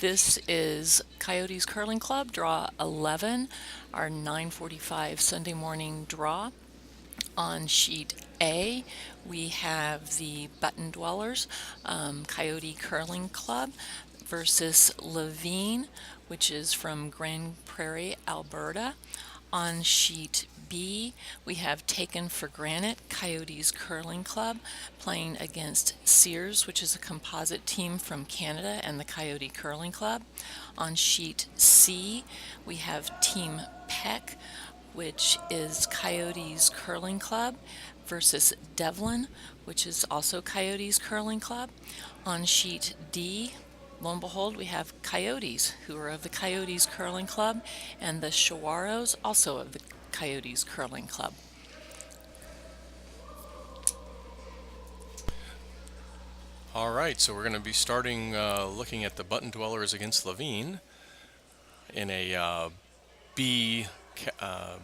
This is Coyotes Curling Club, draw 11, our 9:45 Sunday morning draw. On sheet A, we have the Button Dwellers, Coyote Curling Club versus Levine, which is from Grand Prairie, Alberta. On sheet B, we have Taken for Granted, Coyotes Curling Club, playing against Sears, which is a composite team from Canada, and the Coyote Curling Club. On sheet C, we have Team Peck, which is Coyotes Curling Club, versus Devlin, which is also Coyotes Curling Club. On sheet D, lo and behold, we have Coyotes, who are of the Coyotes Curling Club, and the Shawaros, also of the Coyotes Curling Club. All right, so we're going to be starting looking at the Button Dwellers against Levine in a B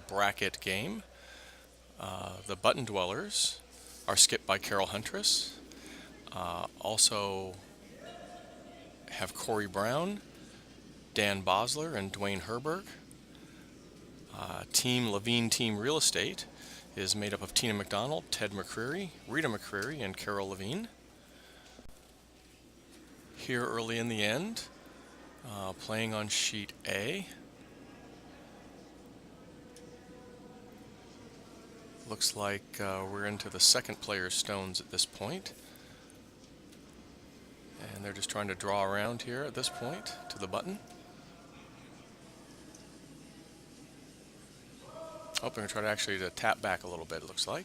bracket game. The Button Dwellers are skipped by Carol Huntress. Also have Corey Brown, Dan Bosler, and Dwayne Herberg. Team Levine Team Real Estate is made up of Tina McDonald, Ted McCreary, Rita McCreary, and Carol Levine. Here early in the end, playing on sheet A. Looks like we're into the second player's stones at this point. And they're just trying to draw around here at this point to the button. Oh, they're going to try to actually tap back a little bit, it looks like.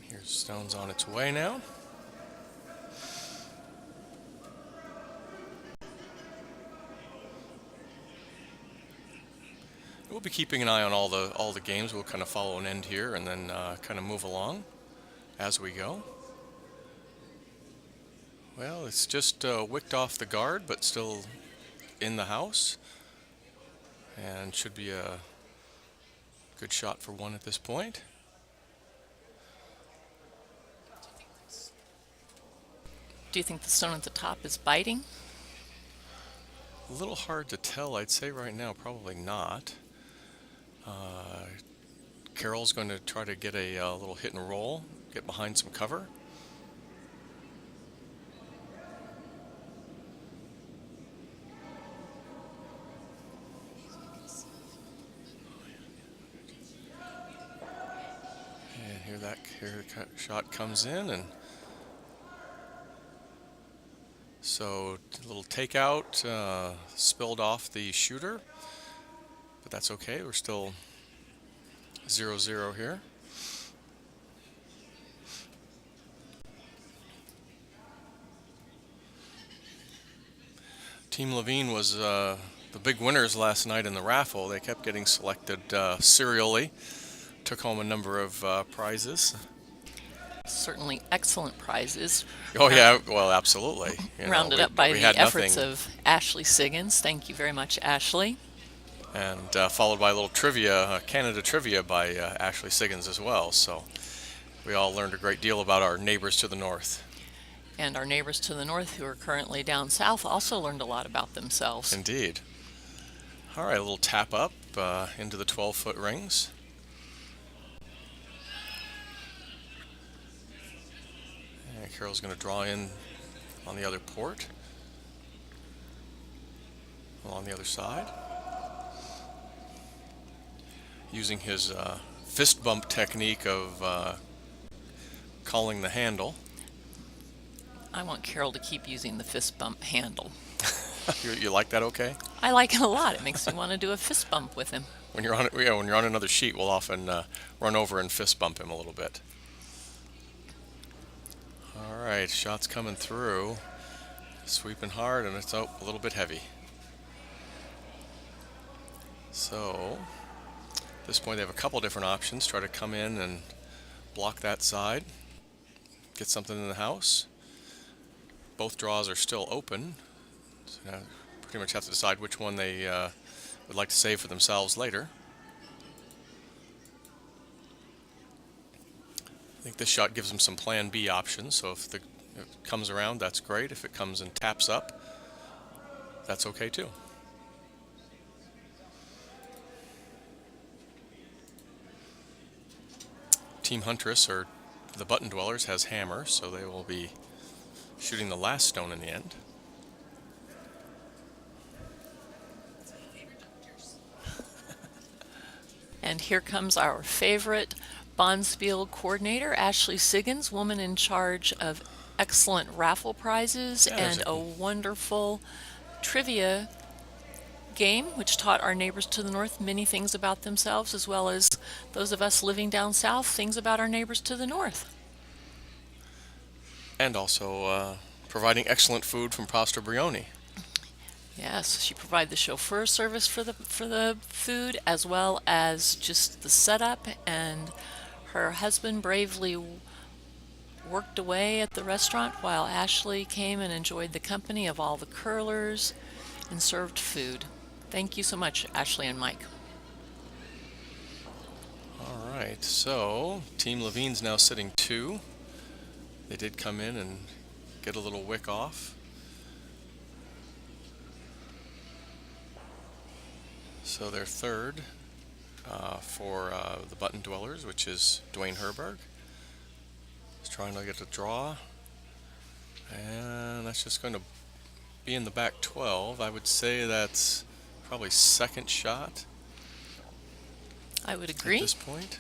And here's stones on its way now. We'll be keeping an eye on all the games. We'll kind of follow an end here and then kind of move along as we go. Well, it's just wicked off the guard, but still in the house, and should be a good shot for one at this point. Do you think the stone at the top is biting? A little hard to tell, I'd say right now, probably not. Carol's going to try to get a little hit and roll, get behind some cover. And here the shot comes in, and so a little takeout spilled off the shooter, but that's okay. We're still 0-0 here. Team Levine was the big winners last night in the raffle. They kept getting selected serially. Took home a number of prizes. Certainly excellent prizes. Oh yeah, well, absolutely. Rounded up by the efforts of Ashley Siggins. Thank you very much, Ashley. And followed by a little trivia, Canada trivia by Ashley Siggins as well. So we all learned a great deal about our neighbors to the north. And our neighbors to the north, who are currently down south, also learned a lot about themselves. Indeed. All right, a little tap up into the 12-foot rings. And Carol's going to draw in on the other port, along the other side. Using his fist bump technique of calling the handle. I want Carol to keep using the fist bump handle. You like that, okay? I like it a lot. It makes me want to do a fist bump with him. When you're on another sheet, we'll often run over and fist bump him a little bit. All right, shots coming through, sweeping hard, and it's a little bit heavy. So at this point, they have a couple different options. Try to come in and block that side, get something in the house. Both draws are still open. So now pretty much have to decide which one they would like to save for themselves later. I think this shot gives them some plan B options, so if it comes around, that's great. If it comes and taps up, that's okay too. Team Huntress, or the Button Dwellers, has hammer, so they will be shooting the last stone in the end. And here comes our favorite Spiel coordinator, Ashley Siggins, woman in charge of excellent raffle prizes and a wonderful trivia game, which taught our neighbors to the north many things about themselves, as well as those of us living down south, things about our neighbors to the north. And also providing excellent food from Pasta Brioni. Yes, she provided the chauffeur service for the food, as well as just the setup, and her husband bravely worked away at the restaurant while Ashley came and enjoyed the company of all the curlers and served food. Thank you so much, Ashley and Mike. All right, so Team Levine's now sitting 2. They did come in and get a little wick off. So they're third for the Button Dwellers, which is Dwayne Herberg. He's trying to get a draw, and that's just going to be in the back 12. I would say that's probably second shot. I would agree. At this point.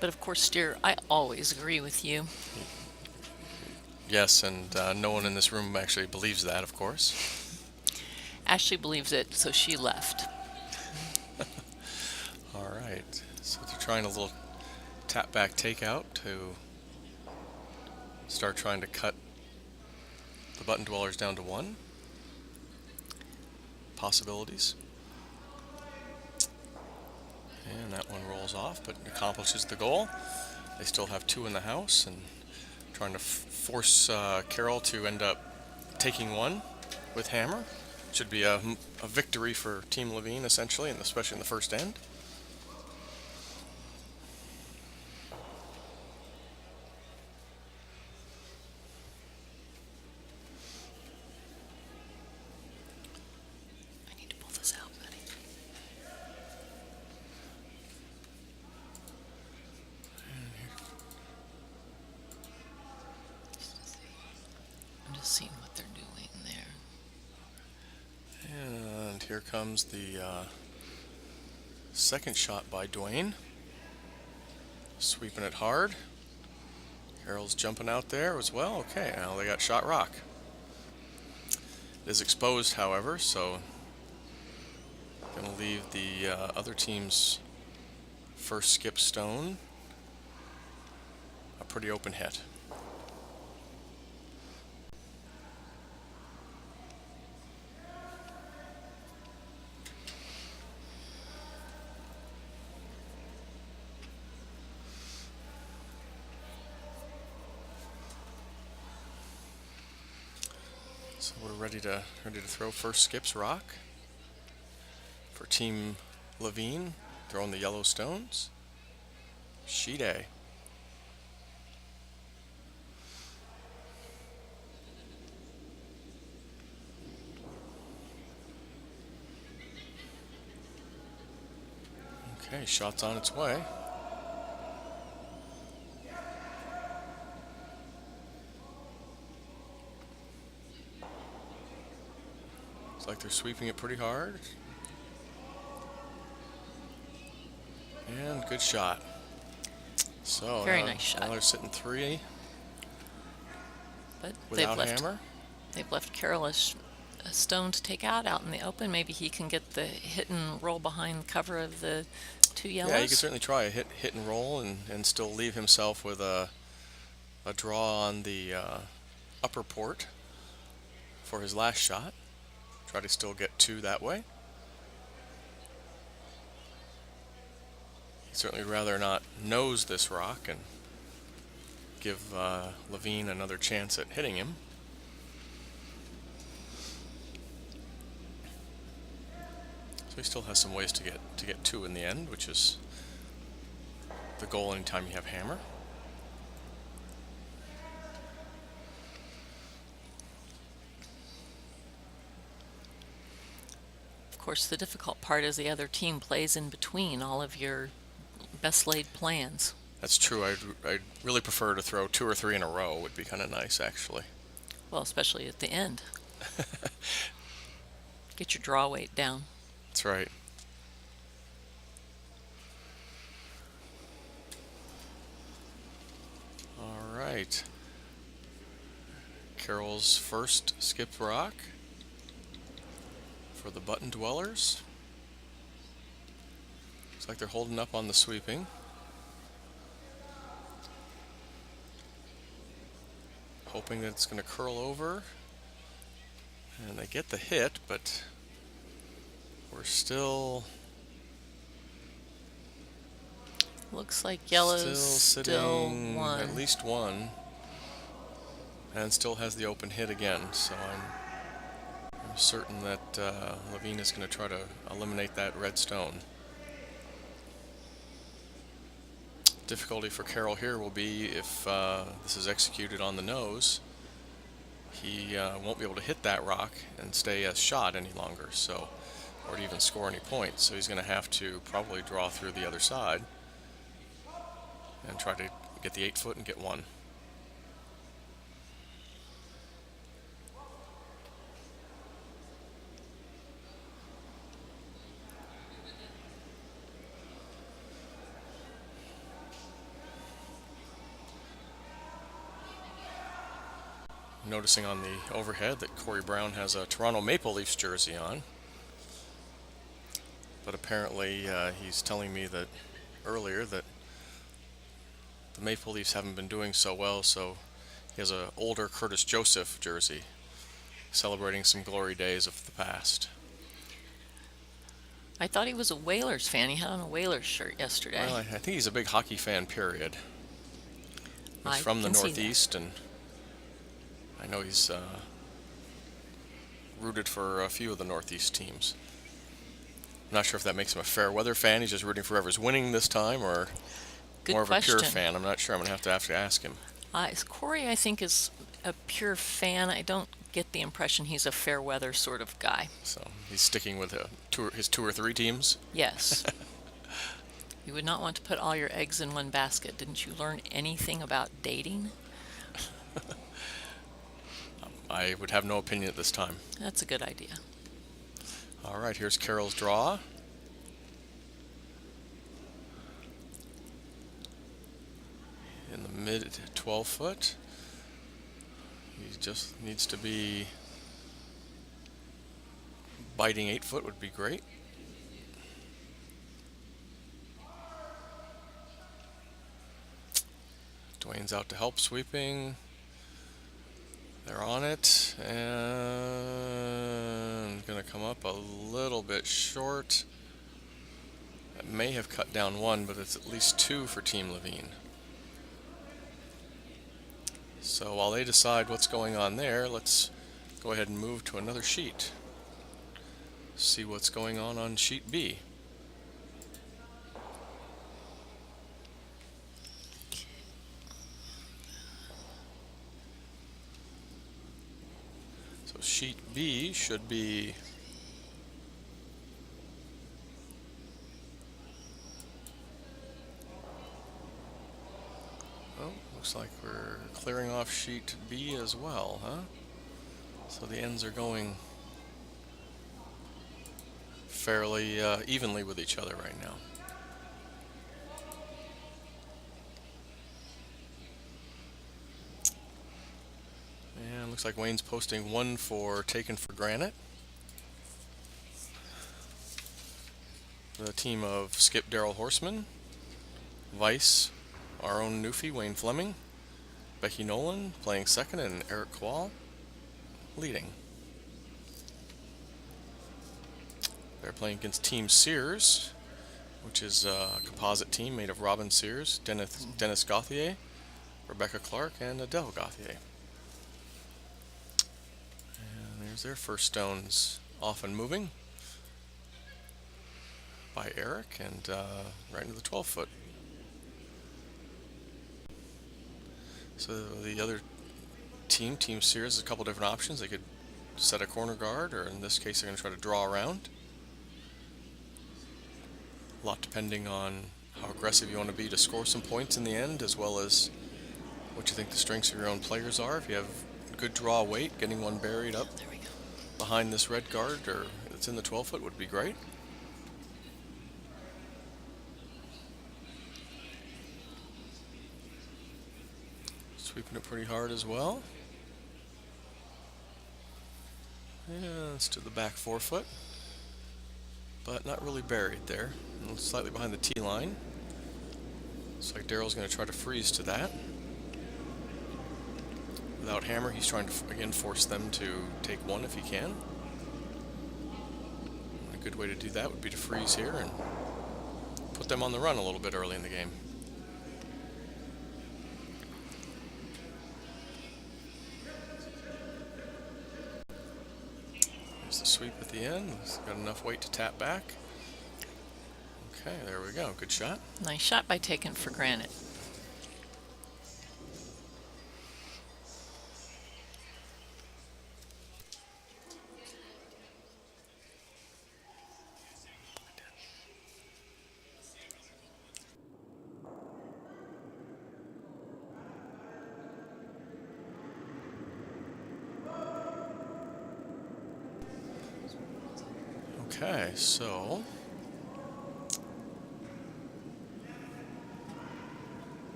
But of course, dear, I always agree with you. Yes, and no one in this room actually believes that, of course. Ashley believes it, so she left. All right, so they're trying a little tap back takeout to start trying to cut the Button Dwellers down to 1. Possibilities. And that one rolls off, but accomplishes the goal. They still have 2 in the house, and trying to force Carol to end up taking 1 with hammer. Should be a victory for Team Levine, essentially, and especially in the first end. I need to pull this out, buddy. I'm just seeing what they're doing there. And here comes the second shot by Dwayne. Sweeping it hard. Carol's jumping out there as well. Okay, now they got shot rock. It is exposed, however, so going to leave the other team's first skip stone a pretty open hit. So we're ready to throw first skips rock for Team Levine, throwing the yellow stones. Sheet A. Okay, shot's on its way. Looks like they're sweeping it pretty hard. And good shot. So Very nice shot. Now they're sitting 3 But without hammer. They've left Carol a stone to take out in the open. Maybe he can get the hit and roll behind cover of the 2 yellows. Yeah, he could certainly try a hit and roll and still leave himself with a draw on the upper port for his last shot. Try to still get 2 that way. He'd certainly rather not nose this rock and give Levine another chance at hitting him. So he still has some ways to get two in the end, which is the goal anytime you have hammer. Of course, the difficult part is the other team plays in between all of your best laid plans. That's true. I'd really prefer to throw two or three in a row. Would be kind of nice, actually. Well, especially at the end. Get your draw weight down. That's right. All right. Carol's first skipped rock for the button dwellers. Looks like they're holding up on the sweeping. Hoping that it's going to curl over. And they get the hit, but we're still Looks like yellow's sitting one. at least one, and still has the open hit again. So I'm certain that Levine is going to try to eliminate that red stone. Difficulty for Carol here will be if this is executed on the nose. He won't be able to hit that rock and stay as shot any longer, so, or to even score any points. So he's going to have to probably draw through the other side and try to get the 8 foot and get one. Noticing on the overhead that Corey Brown has a Toronto Maple Leafs jersey on, but apparently he's telling me that earlier that the Maple Leafs haven't been doing so well, so he has an older Curtis Joseph jersey celebrating some glory days of the past. I thought he was a Whalers fan. He had on a Whalers shirt yesterday. Well, I think he's a big hockey fan, period. He's I from the can see Northeast, and I know he's rooted for a few of the Northeast teams. I'm not sure if that makes him a fair weather fan. He's just rooting for whoever's winning this time, or Good more of question. a pure fan. I'm not sure. I'm going to have to ask him. Corey, I think, is a pure fan. I don't get the impression he's a fair weather sort of guy. So he's sticking with his two or three teams. Yes. You would not want to put all your eggs in one basket. Didn't you learn anything about dating? I would have no opinion at this time. That's a good idea. All right, here's Carol's draw. In the mid 12 foot. He just needs to be biting 8 foot would be great. Dwayne's out to help sweeping. They're on it, and going to come up a little bit short. That may have cut down one, but it's at least two for Team Levine. So while they decide what's going on there, let's go ahead and move to another sheet. See what's going on sheet B. So sheet B should be looks like we're clearing off sheet B as well, huh? So the ends are going fairly evenly with each other right now. And looks like Wayne's posting one for taken for granted. The team of Skip Daryl Horseman, Vice, our own Newfie, Wayne Fleming, Becky Nolan playing second, and Eric Quall leading. They're playing against Team Sears, which is a composite team made of Robin Sears, Dennis Gauthier, Rebecca Clark, and Adele Gauthier. And there's their first stones off and moving. by Eric, and right into the 12-foot. So the other team, Team Sears, has a couple different options. They could set a corner guard, or in this case, they're going to try to draw around. A lot depending on how aggressive you want to be to score some points in the end, as well as what you think the strengths of your own players are. If you have good draw weight, getting one buried up There we go. behind this red guard, or it's in the 12-foot, would be great. Sweeping it pretty hard as well. Yeah, it's to the back 4-foot, but not really buried there. Slightly behind the tee line. Looks like Daryl's going to try to freeze to that. Without hammer, he's trying to, again, force them to take one if he can. A good way to do that would be to freeze here and put them on the run a little bit early in the game. There's the sweep at the end. He's got enough weight to tap back. Okay, there we go. Good shot. Nice shot by Taken for Granted. Okay, so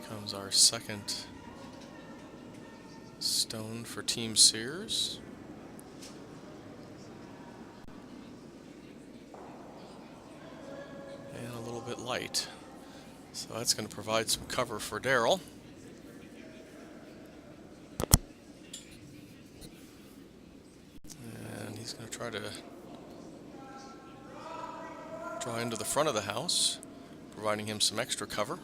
comes our second stone for Team Sears. And a little bit light. So that's going to provide some cover for Daryl. And he's going to try to draw into the front of the house, providing him some extra cover.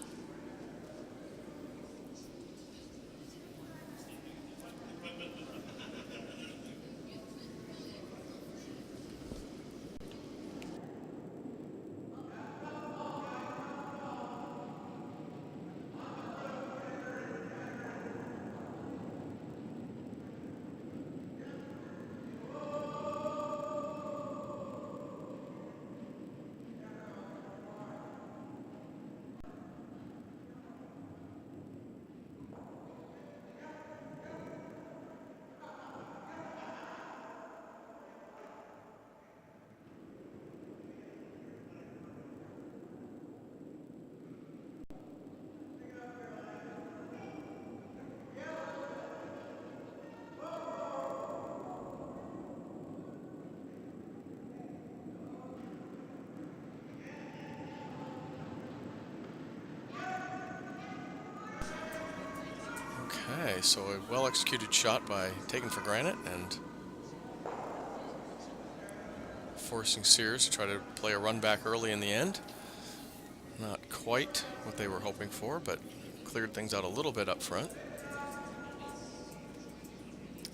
Okay, so a well-executed shot by Taken for Granted and forcing Sears to try to play a run back early in the end. Not quite what they were hoping for, but cleared things out a little bit up front.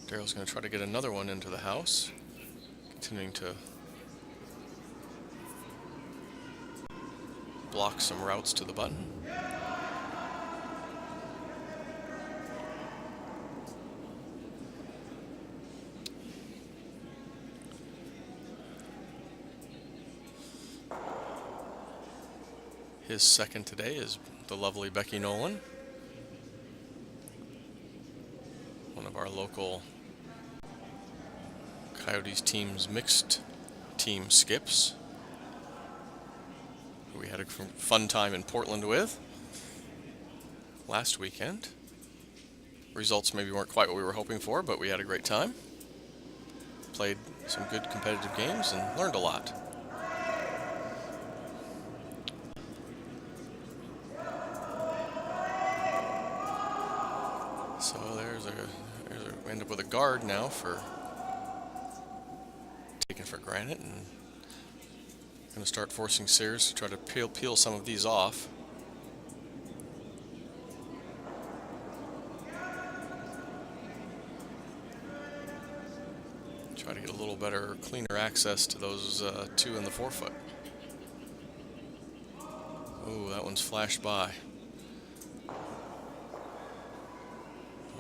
Daryl's going to try to get another one into the house, continuing to block some routes to the button. His second today is the lovely Becky Nolan, one of our local Coyotes team's mixed team skips, who we had a fun time in Portland with last weekend. Results maybe weren't quite what we were hoping for, but we had a great time. Played some good competitive games and learned a lot. So we end up with a guard now for Taken for Granted, and going to start forcing Sears to try to peel some of these off. Try to get a little better, cleaner access to those two in the 4-foot. Oh, that one's flashed by.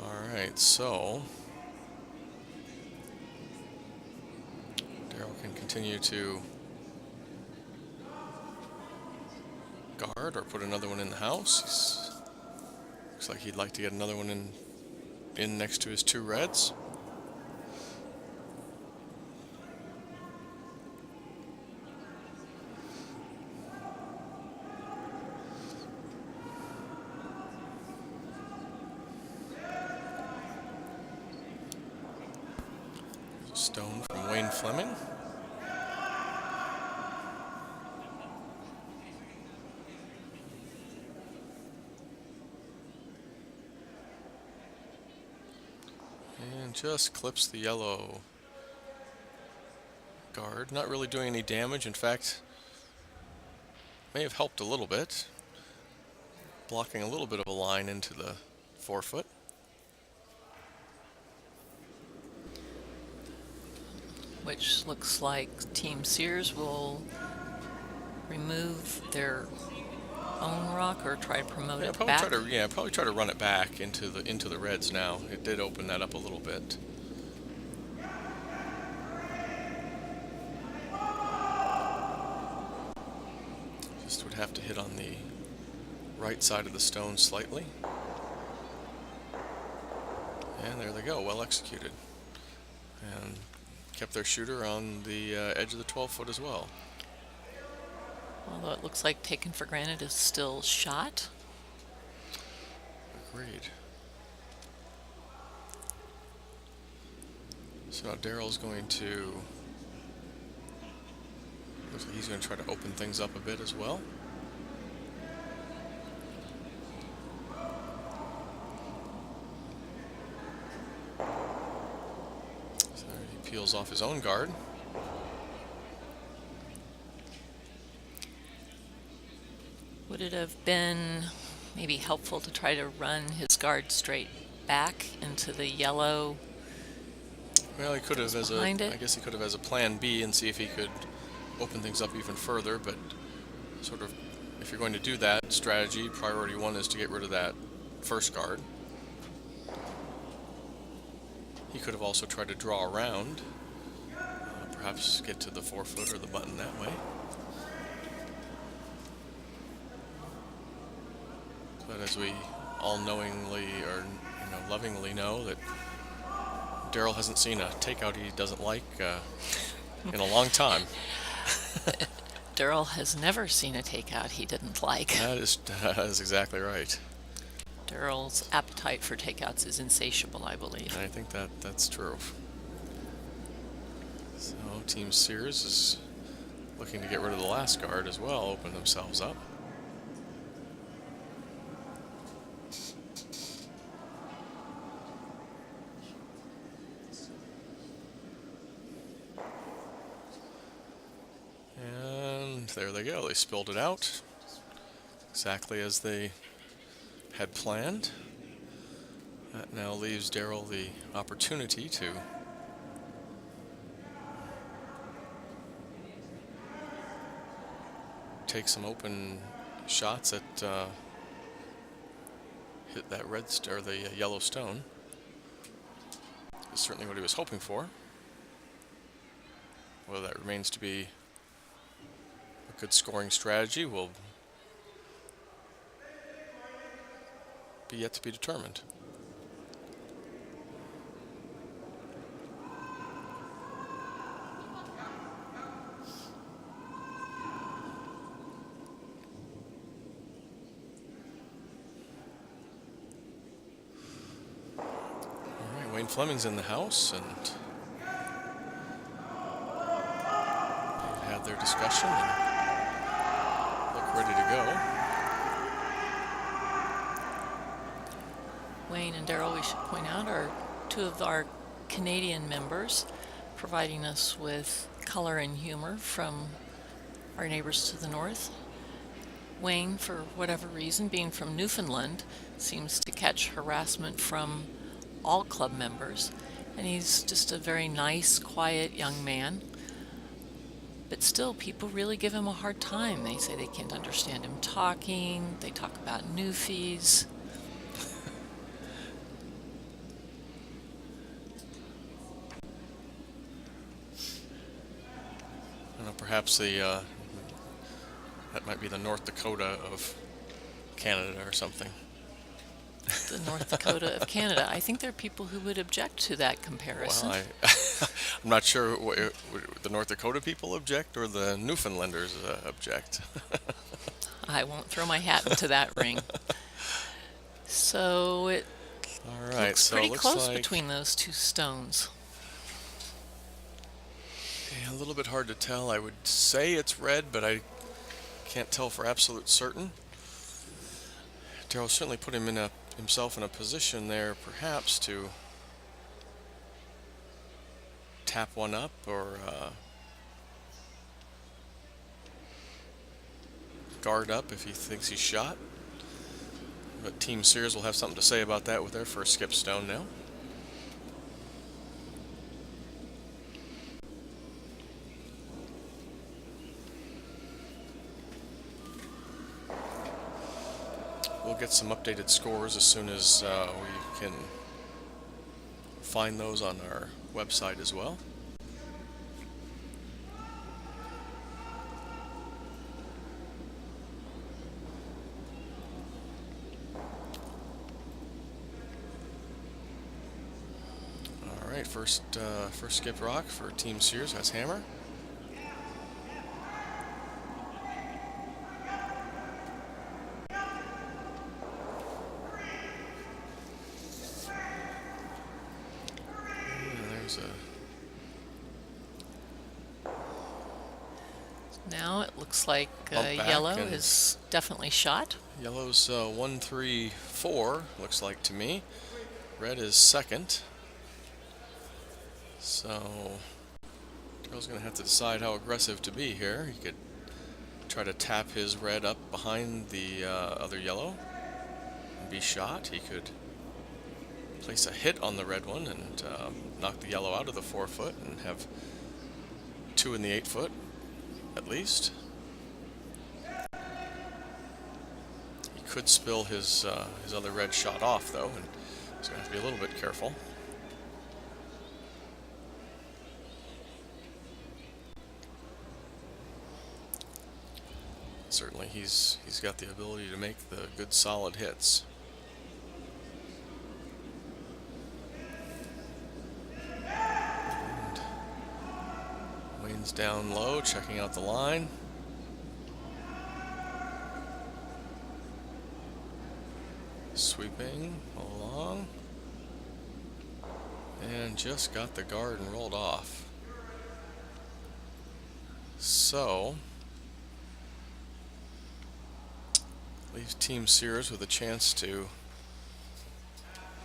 All right, so Daryl can continue to guard or put another one in the house. Looks like he'd like to get another one in next to his two reds. Stone from Wayne Fleming. And just clips the yellow guard. Not really doing any damage. In fact, may have helped a little bit. Blocking a little bit of a line into the 4-foot. Which looks like Team Sears will remove their own rock or try to promote it back. Probably try to run it back into the reds now. It did open that up a little bit. Just would have to hit on the right side of the stone slightly. And there they go, well executed. And kept their shooter on the edge of the 12-foot as well. Although it looks like taken for granted is still shot. Agreed. So now Daryl's going to, looks like he's going to try to open things up a bit as well. So he peels off his own guard. Would it have been maybe helpful to try to run his guard straight back into the yellow? Well, he could have I guess he could have as a plan B and see if he could open things up even further, but sort of, if you're going to do that strategy, priority one is to get rid of that first guard. He could have also tried to draw around, perhaps get to the 4-foot or the button that way. But as we all knowingly or lovingly know, that Daryl hasn't seen a takeout he doesn't like in a long time. Daryl has never seen a takeout he didn't like. That is exactly right. Daryl's appetite for takeouts is insatiable, I believe. I think that's true. So Team Sears is looking to get rid of the last guard as well, open themselves up. And there they go, they spilled it out exactly as they had planned. That now leaves Daryl the opportunity to take some open shots at hit that the yellow stone. That's certainly what he was hoping for. Whether that remains to be a good scoring strategy will be yet to be determined. All right, Wayne Fleming's in the house, and they've had their discussion and look ready to go. Wayne and Daryl, we should point out, are two of our Canadian members, providing us with color and humor from our neighbors to the north. Wayne, for whatever reason, being from Newfoundland, seems to catch harassment from all club members, and he's just a very nice, quiet young man. But still, people really give him a hard time. They say they can't understand him talking. They talk about newfies. I don't know, perhaps that might be the North Dakota of Canada or something. The North Dakota of Canada. I think there are people who would object to that comparison. Well, I'm not sure would the North Dakota people object or the Newfoundlanders object. I won't throw my hat into that ring. So it All right, looks so pretty it looks close like between those two stones. a little bit hard to tell. I would say it's red, but I can't tell for absolute certain. Darryl certainly put himself in a position there, perhaps to tap one up or guard up if he thinks he's shot. But Team Sears will have something to say about that with their first skip stone now. We'll get some updated scores as soon as we can find those on our website as well. All right, first skip rock for Team Sears. That's Hammer. Now it looks like Bump back yellow and is definitely shot. Yellow's 1, 3, 4, looks like to me. Red is second. So Daryl's going to have to decide how aggressive to be here. He could try to tap his red up behind the other yellow and be shot. He could place a hit on the red one and knock the yellow out of the 4-foot and have 2 in the 8-foot at least. He could spill his other red shot off though, and he's going to have to be a little bit careful. Certainly he's got the ability to make the good solid hits. And Wayne's down low, checking out the line. Sweeping along. And just got the guard and rolled off. So leaves Team Sears with a chance to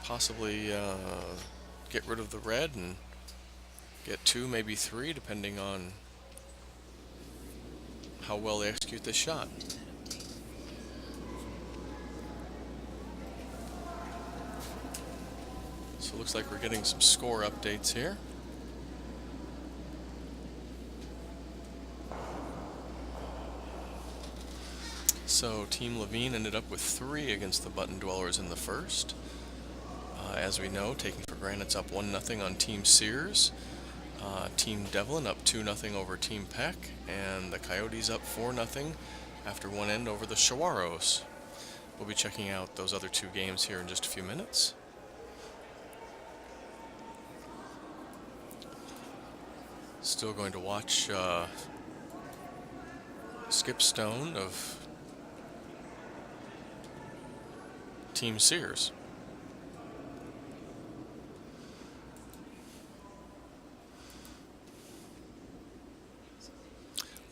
possibly get rid of the red and get 2, maybe 3, depending on how well they execute this shot. So it looks like we're getting some score updates here. So Team Levine ended up with 3 against the Button Dwellers in the first. As we know, taking for granted it's up 1-0 on Team Sears. Team Devlin up 2-0 over Team Peck, and the Coyotes up 4-0 after one end over the Shawaros. We'll be checking out those other 2 games here in just a few minutes. Still going to watch Skip Stone of Team Sears.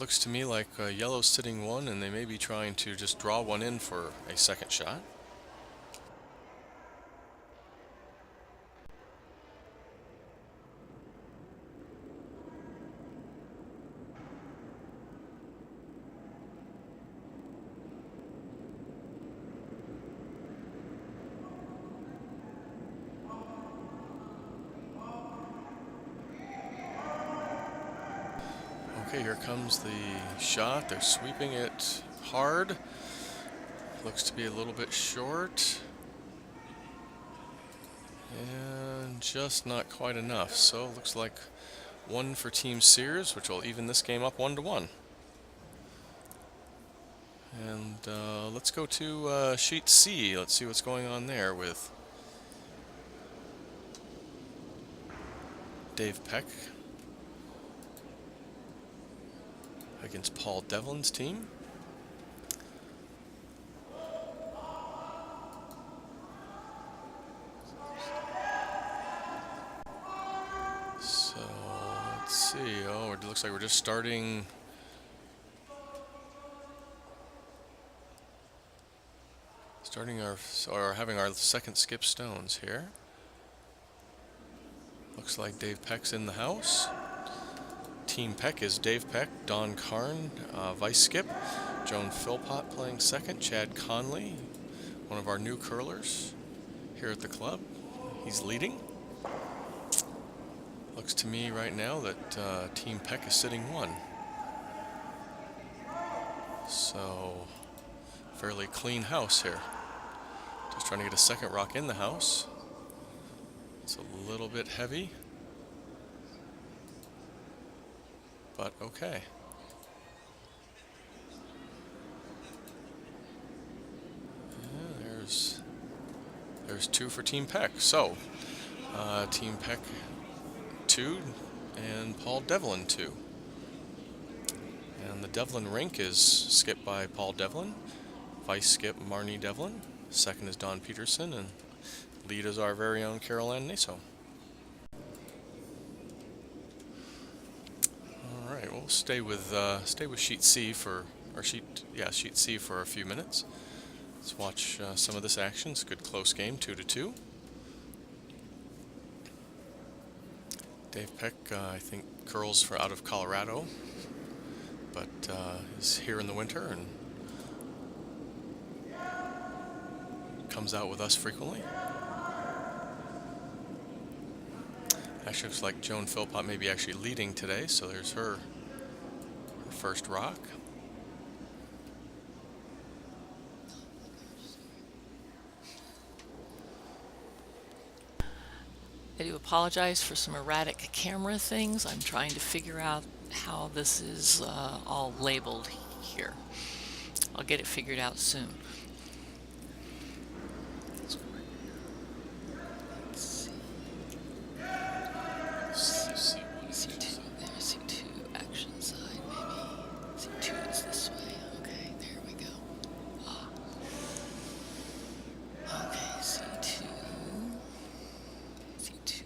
Looks to me like yellow's sitting 1, and they may be trying to just draw one in for a second shot. Okay, here comes the shot. They're sweeping it hard. Looks to be a little bit short. And just not quite enough. So looks like one for Team Sears, which will even this game up 1-1. And let's go to sheet C. Let's see what's going on there with Dave Peck against Paul Devlin's team. So let's see. Oh, it looks like we're just starting. Having our second skip stones here. Looks like Dave Peck's in the house. Team Peck is Dave Peck, Don Karn, vice skip, Joan Philpott playing second, Chad Conley, one of our new curlers here at the club. He's leading. Looks to me right now that Team Peck is sitting one. So, fairly clean house here. Just trying to get a second rock in the house. It's a little bit heavy, but okay. Yeah, there's two for Team Peck. So, Team Peck 2 and Paul Devlin 2. And the Devlin rink is skipped by Paul Devlin, vice skip Marnie Devlin, second is Don Peterson, and lead is our very own Carol Ann Naso. All right, we'll stay with sheet C for sheet C for a few minutes. Let's watch some of this action. It's a good close game, 2-2. Dave Peck, I think, curls out of Colorado, but is here in the winter and comes out with us frequently. Actually looks like Joan Philpott may be actually leading today, so there's her first rock. I do apologize for some erratic camera things. I'm trying to figure out how this is all labeled here. I'll get it figured out soon. C2, there's C2 action side, maybe. C2 is this way. Okay, there we go. Okay, C2. C2.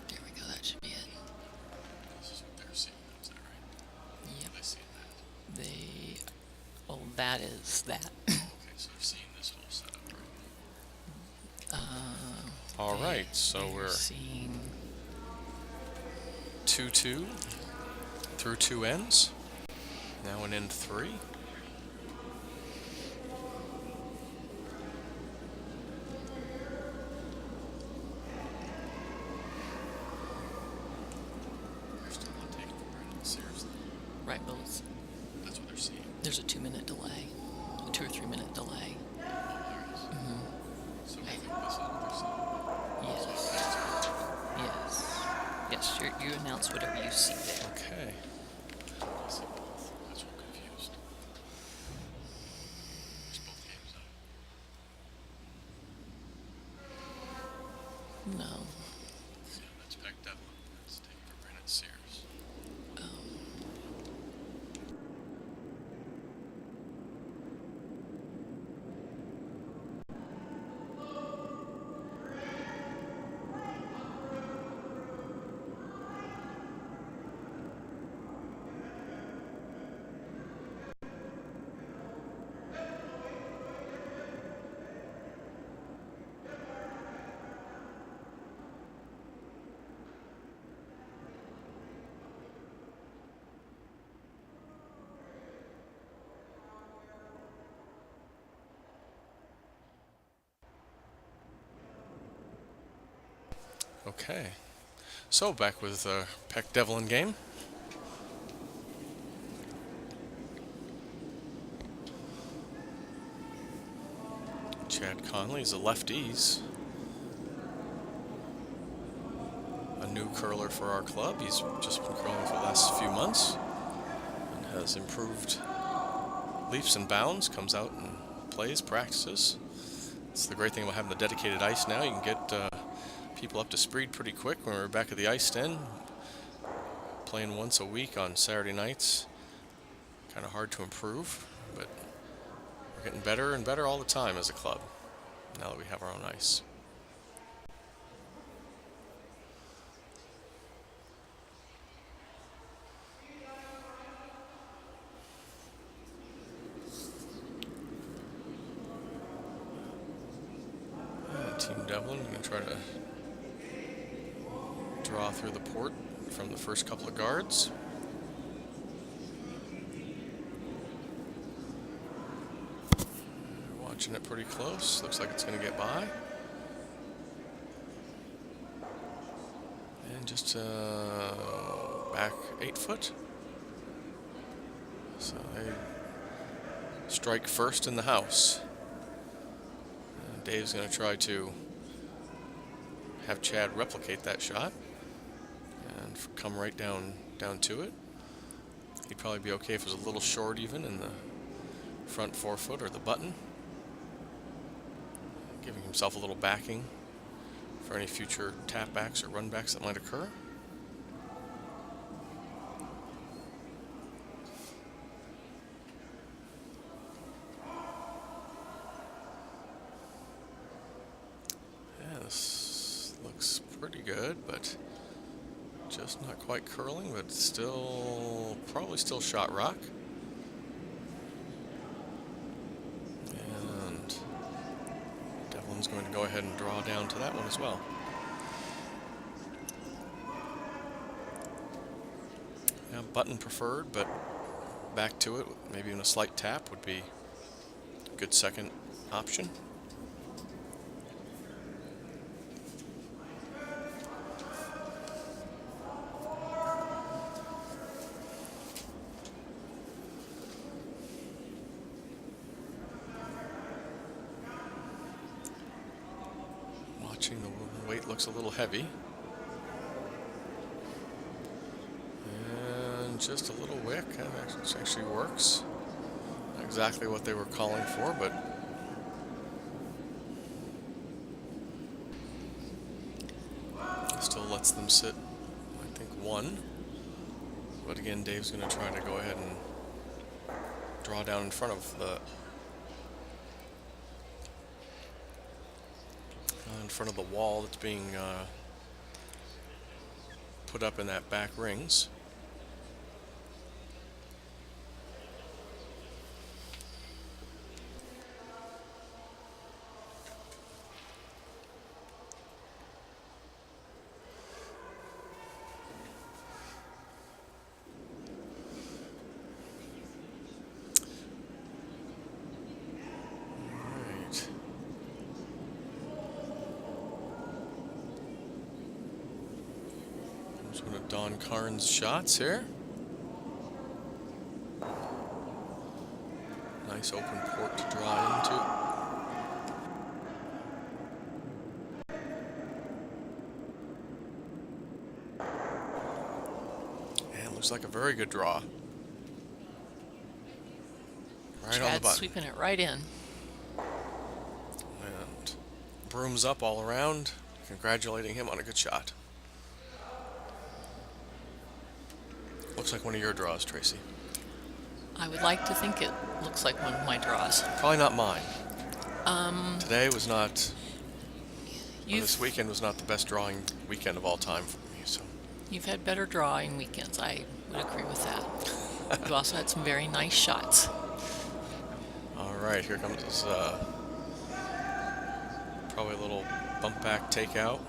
There we go, that should be it. This is what they're seeing, is that right? Yep. They see that. They, oh, that is that. Okay, so they're seeing this whole setup, right? All right, so we're seeing 2-2 through two ends. Now an end 3. They're still not taking for granted. Seriously, right, well, it's, that's what they're seeing. there's a 2-minute delay, a 2 or 3 minute delay. Oh, there it is. So I think this is what they're seeing. Yes. Yes. Yes, you announce whatever you see there. Okay. I see both. That's what I'm confused. There's both games up. No. Yeah, that's Peck Devlin. That's taking for granted Sears. Okay. So back with Peck Devlin game. Chad Conley is a lefties. A new curler for our club. He's just been curling for the last few months and has improved leaps and bounds. Comes out and plays, practices. It's the great thing about having the dedicated ice now. You can get people up to speed pretty quick when we're back at the ice stand. Playing once a week on Saturday nights. Kind of hard to improve, but we're getting better and better all the time as a club now that we have our own ice. Team Devlin going to try to draw through the port from the first couple of guards. Watching it pretty close. Looks like it's going to get by. And just back 8 foot. So they strike first in the house. Dave's going to try to have Chad replicate that shot and come right down to it. He'd probably be okay if it was a little short even in the front 4 foot or the button. Giving himself a little backing for any future tap backs or run backs that might occur. This looks pretty good, but just not quite curling, but still, probably still shot rock. And Devlin's going to go ahead and draw down to that one as well. Yeah, button preferred, but back to it, maybe even a slight tap would be a good second option. The weight looks a little heavy. And just a little wick. That actually works. Not exactly what they were calling for, but still lets them sit, I think, 1. But again, Dave's going to try to go ahead and draw down in front of the wall that's being put up in that back rings. One of Don Karn's shots here. Nice open port to draw into. And looks like a very good draw. Right on the button. Sweeping it right in. And brooms up all around, congratulating him on a good shot. Looks like one of your draws, Tracy. I would like to think it looks like one of my draws. Probably not mine. Today was not. This weekend was not the best drawing weekend of all time for me. So you've had better drawing weekends. I would agree with that. You've also had some very nice shots. All right, here comes this. Probably a little bump back takeout.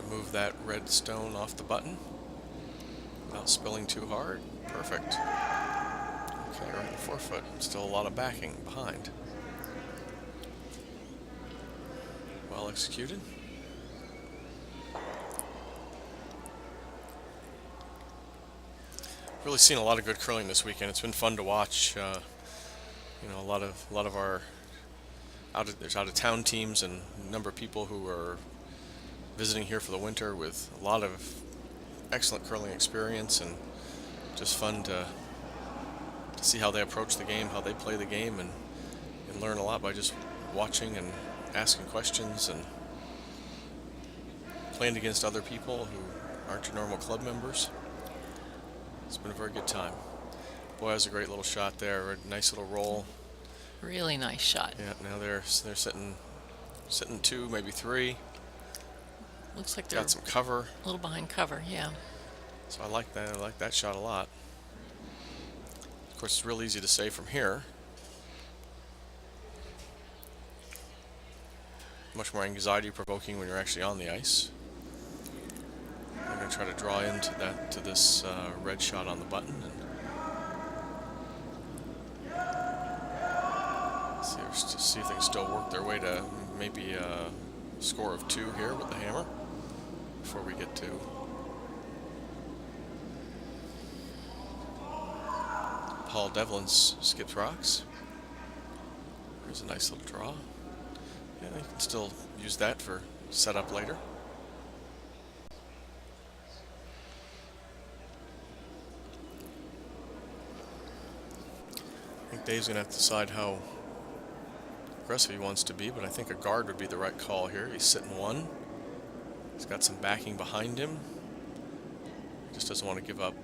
Move that red stone off the button without spilling too hard. Perfect. Playing right in the forefoot. Still a lot of backing behind. Well executed. Really seen a lot of good curling this weekend. It's been fun to watch. A lot of our there's out of town teams and a number of people who are visiting here for the winter with a lot of excellent curling experience, and just fun to see how they approach the game, how they play the game, and learn a lot by just watching and asking questions and playing against other people who aren't your normal club members. It's been a very good time. Boy, that was a great little shot there. A nice little roll. Really nice shot. Yeah, now they're sitting 2, maybe 3. Looks like they're Got some cover. a little behind cover, yeah. So I like that. I like that shot a lot. Of course, it's real easy to say from here. Much more anxiety-provoking when you're actually on the ice. I'm going to try to draw into this red shot on the button and see if they can still work their way to maybe a score of 2 here with the hammer before we get to Paul Devlin's skips rocks. There's a nice little draw. Yeah, they can still use that for setup later. I think Dave's going to have to decide how aggressive he wants to be, but I think a guard would be the right call here. He's sitting 1. He's got some backing behind him. He just doesn't want to give up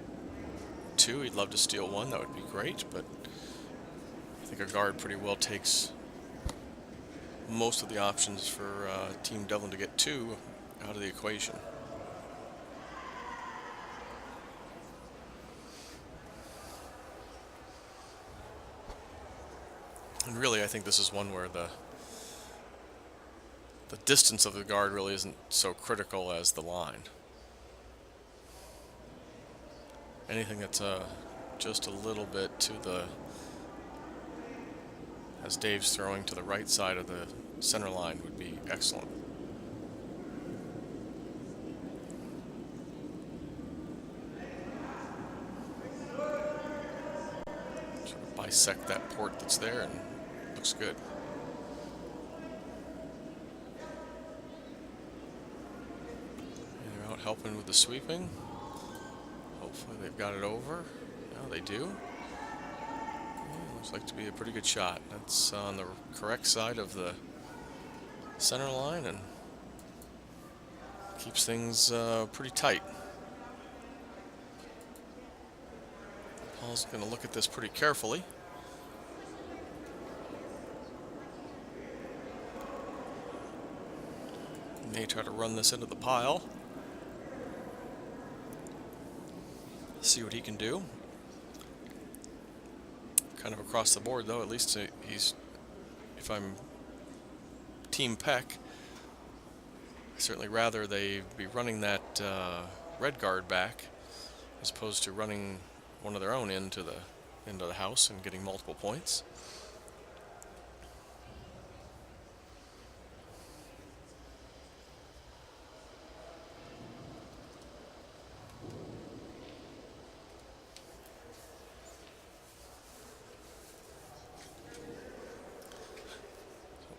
2. He'd love to steal 1. That would be great, but I think a guard pretty well takes most of the options for Team Devlin to get 2 out of the equation. And really, I think this is one where the distance of the guard really isn't so critical as the line. Anything that's just a little bit to the, as Dave's throwing to the right side of the center line, would be excellent. Sort of bisect that port that's there, and looks good. And they're out helping with the sweeping. Hopefully they've got it over. No, they do. Yeah, looks like to be a pretty good shot. That's on the correct side of the center line and keeps things pretty tight. Paul's going to look at this pretty carefully. May try to run this into the pile. See what he can do. Kind of across the board, though. At least he's, if I'm Team Peck, I'd certainly rather they be running that red guard back as opposed to running one of their own into the house and getting multiple points.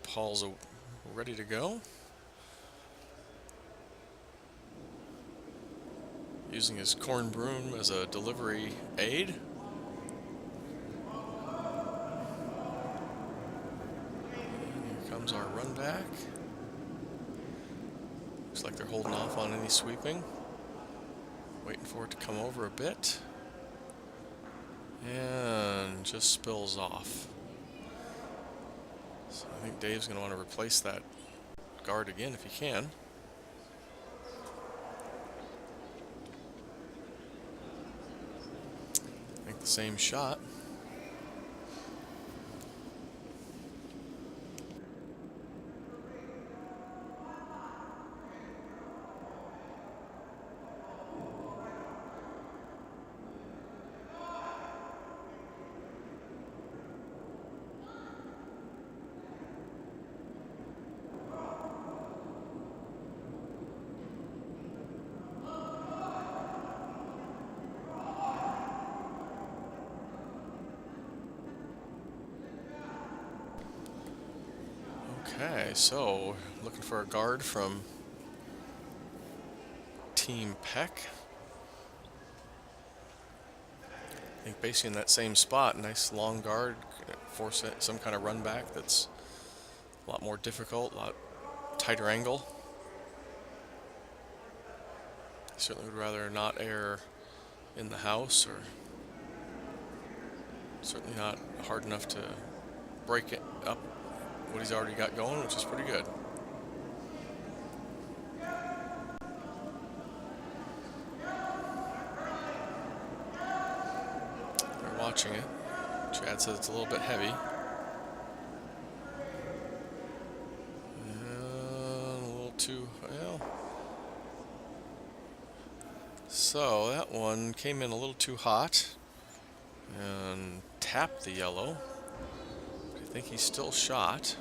Paul's ready to go. Using his corn broom as a delivery aid. And here comes our run back. Looks like they're holding off on any sweeping. Waiting for it to come over a bit. And just spills off. So I think Dave's going to want to replace that guard again if he can. I think the same shot. Okay, so looking for a guard from Team Peck. I think basically in that same spot, nice long guard, force some kind of run back that's a lot more difficult, a lot tighter angle. I certainly would rather not air in the house, or certainly not hard enough to break it up what he's already got going, which is pretty good. They're watching it. Chad says it's a little bit heavy. A little too, well. So that one came in a little too hot and tapped the yellow. I think he's still shot.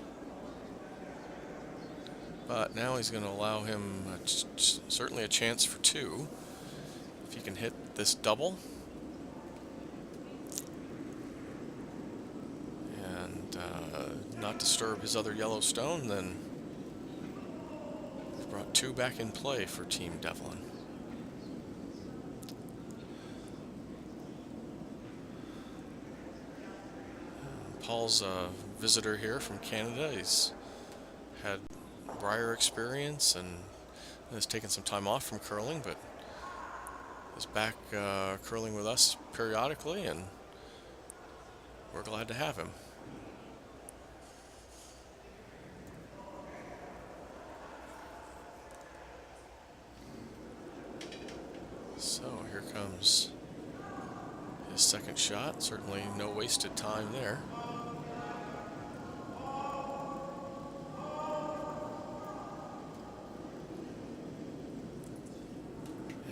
But now he's going to allow him certainly a chance for two. If he can hit this double. And not disturb his other yellow stone, then we've brought two back in play for Team Devlin. Paul's a visitor here from Canada. He's had Briar experience and has taken some time off from curling, but is back curling with us periodically, and we're glad to have him. So here comes his second shot. Certainly no wasted time there.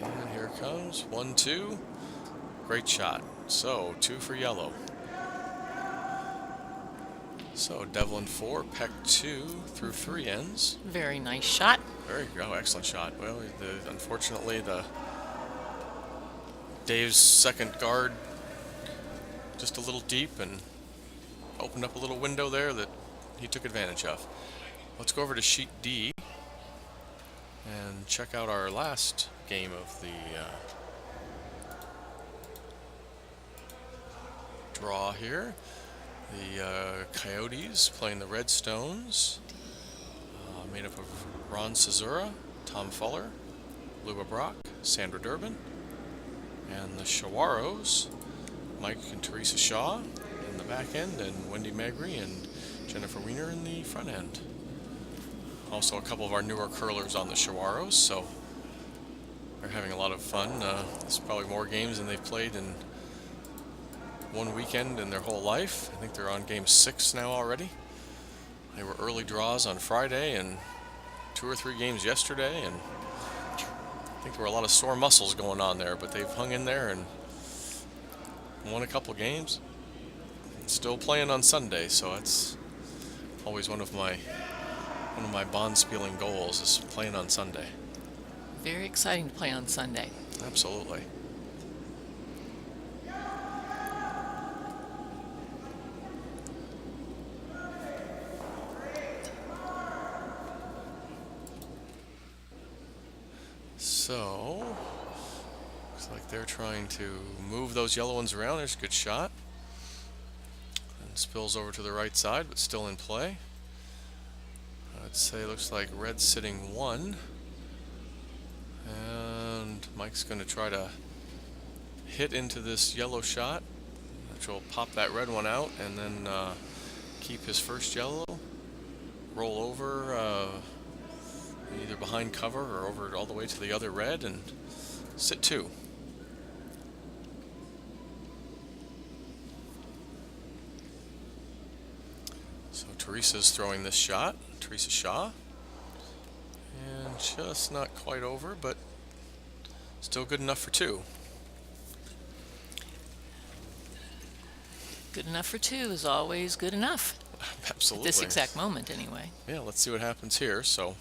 And here comes 1-2. Great shot. So 2 for yellow. So Devlin 4, Peck 2 through 3 ends. Very nice shot. Excellent shot. Well, unfortunately, Dave's second guard just a little deep and opened up a little window there that he took advantage of. Let's go over to sheet D and check out our last game of the draw here. The Coyotes playing the Red Stones, made up of Ron Cesura, Tom Fuller, Luba Brock, Sandra Durbin, and the Shawaros, Mike and Teresa Shaw in the back end, and Wendy Magri and Jennifer Wiener in the front end. Also a couple of our newer curlers on the Shawaros, so they're having a lot of fun. There's probably more games than they've played in one weekend in their whole life. I think they're on game 6 now already. They were early draws on Friday and 2 or 3 games yesterday, and I think there were a lot of sore muscles going on there, but they've hung in there and won a couple games. Still playing on Sunday, so that's always one of my bond spieling goals, is playing on Sunday. Very exciting to play on Sunday. Absolutely. So, looks like they're trying to move those yellow ones around. There's a good shot. And spills over to the right side, but still in play. I'd say looks like red's sitting 1. And Mike's going to try to hit into this yellow shot, which will pop that red one out, and then keep his first yellow. Roll over either behind cover or over all the way to the other red and sit 2. So Teresa's throwing this shot, Teresa Shaw, and just not quite over, but still good enough for 2. Good enough for 2 is always good enough. Absolutely. At this exact moment, anyway. Yeah, let's see what happens here. So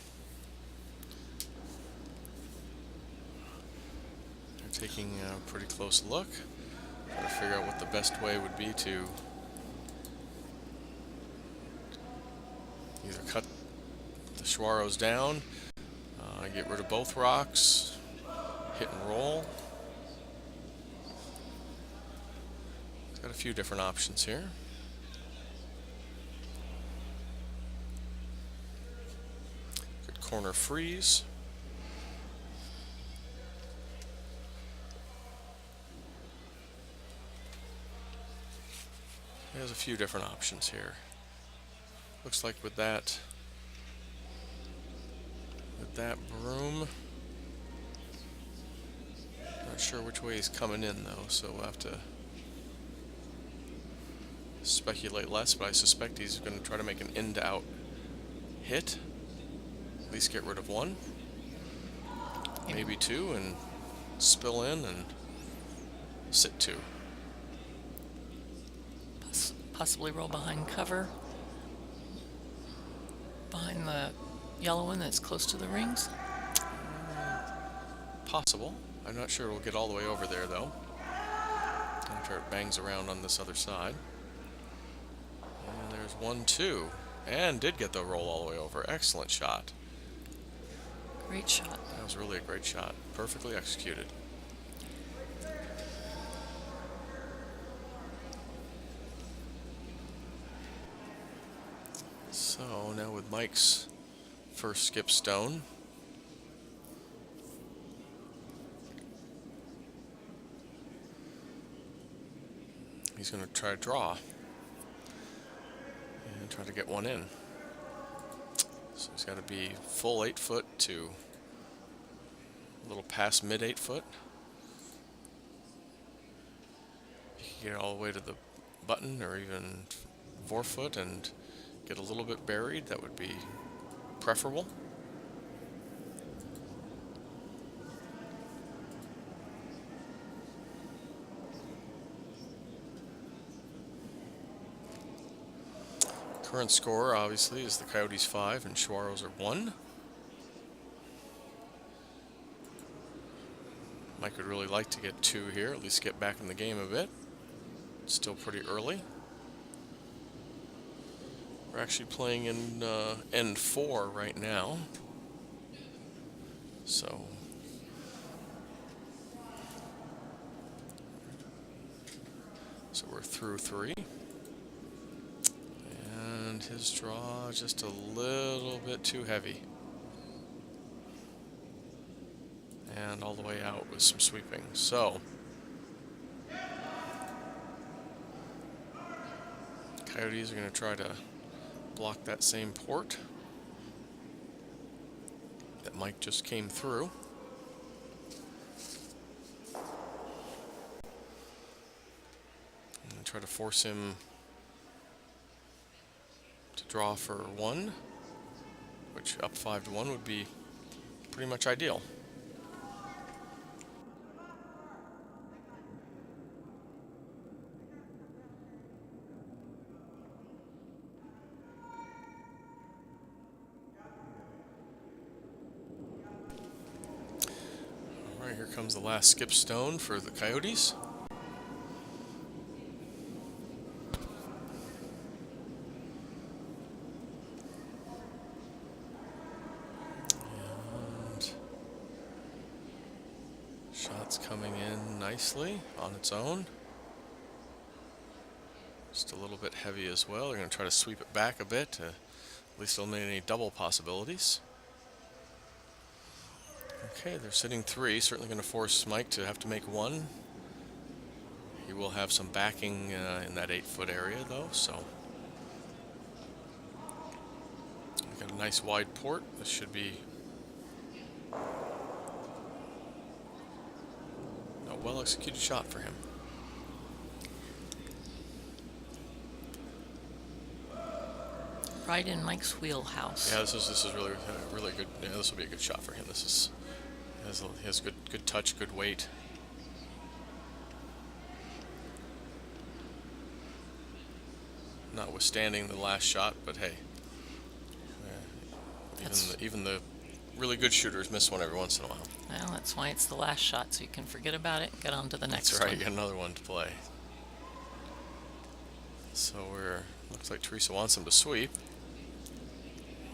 they're taking a pretty close look, trying to figure out what the best way would be to either cut The Schwarro's down. Get rid of both rocks. Hit and roll. It's got a few different options here. Good corner freeze. There's a few different options here. Looks like with that broom, not sure which way he's coming in though, so we'll have to speculate less, but I suspect he's going to try to make an in-to-out hit. At least get rid of one, maybe two, and spill in and sit two. Possibly roll behind cover, behind the yellow one that's close to the rings. Possible. I'm not sure it'll get all the way over there though. After it bangs around on this other side. And there's 1-2. And did get the roll all the way over. Excellent shot. Great shot. That was really a great shot. Perfectly executed. So now with Mike's first skip stone. He's going to try to draw and try to get one in. So he's got to be full 8 foot to a little past mid 8 foot. He can get all the way to the button or even 4 foot and get a little bit buried. That would be preferable. Current score, obviously, is the Coyotes 5 and Schwarro's are 1. Mike would really like to get 2 here, at least get back in the game a bit. It's still pretty early. We're actually playing in end 4 right now. So we're through 3. And his draw just a little bit too heavy. And all the way out with some sweeping. So Coyotes are going to try to block that same port that Mike just came through. And try to force him to draw for 1, which up 5-1 would be pretty much ideal. All right, here comes the last skip stone for the Coyotes. Shot's coming in nicely on its own. Just a little bit heavy as well. They're going to try to sweep it back a bit to at least eliminate any double possibilities. Okay, they're sitting 3. Certainly going to force Mike to have to make 1. He will have some backing in that 8 foot area though, so. We've got a nice wide port. This should be a well-executed shot for him. Right in Mike's wheelhouse. Yeah, this is really good. Yeah, this will be a good shot for him. He has good touch, good weight. Notwithstanding the last shot, but hey, even the really good shooters miss one every once in a while. Well, that's why it's the last shot, so you can forget about it and get on to the next That's right, one. you got another one to play. So looks like Teresa wants him to sweep.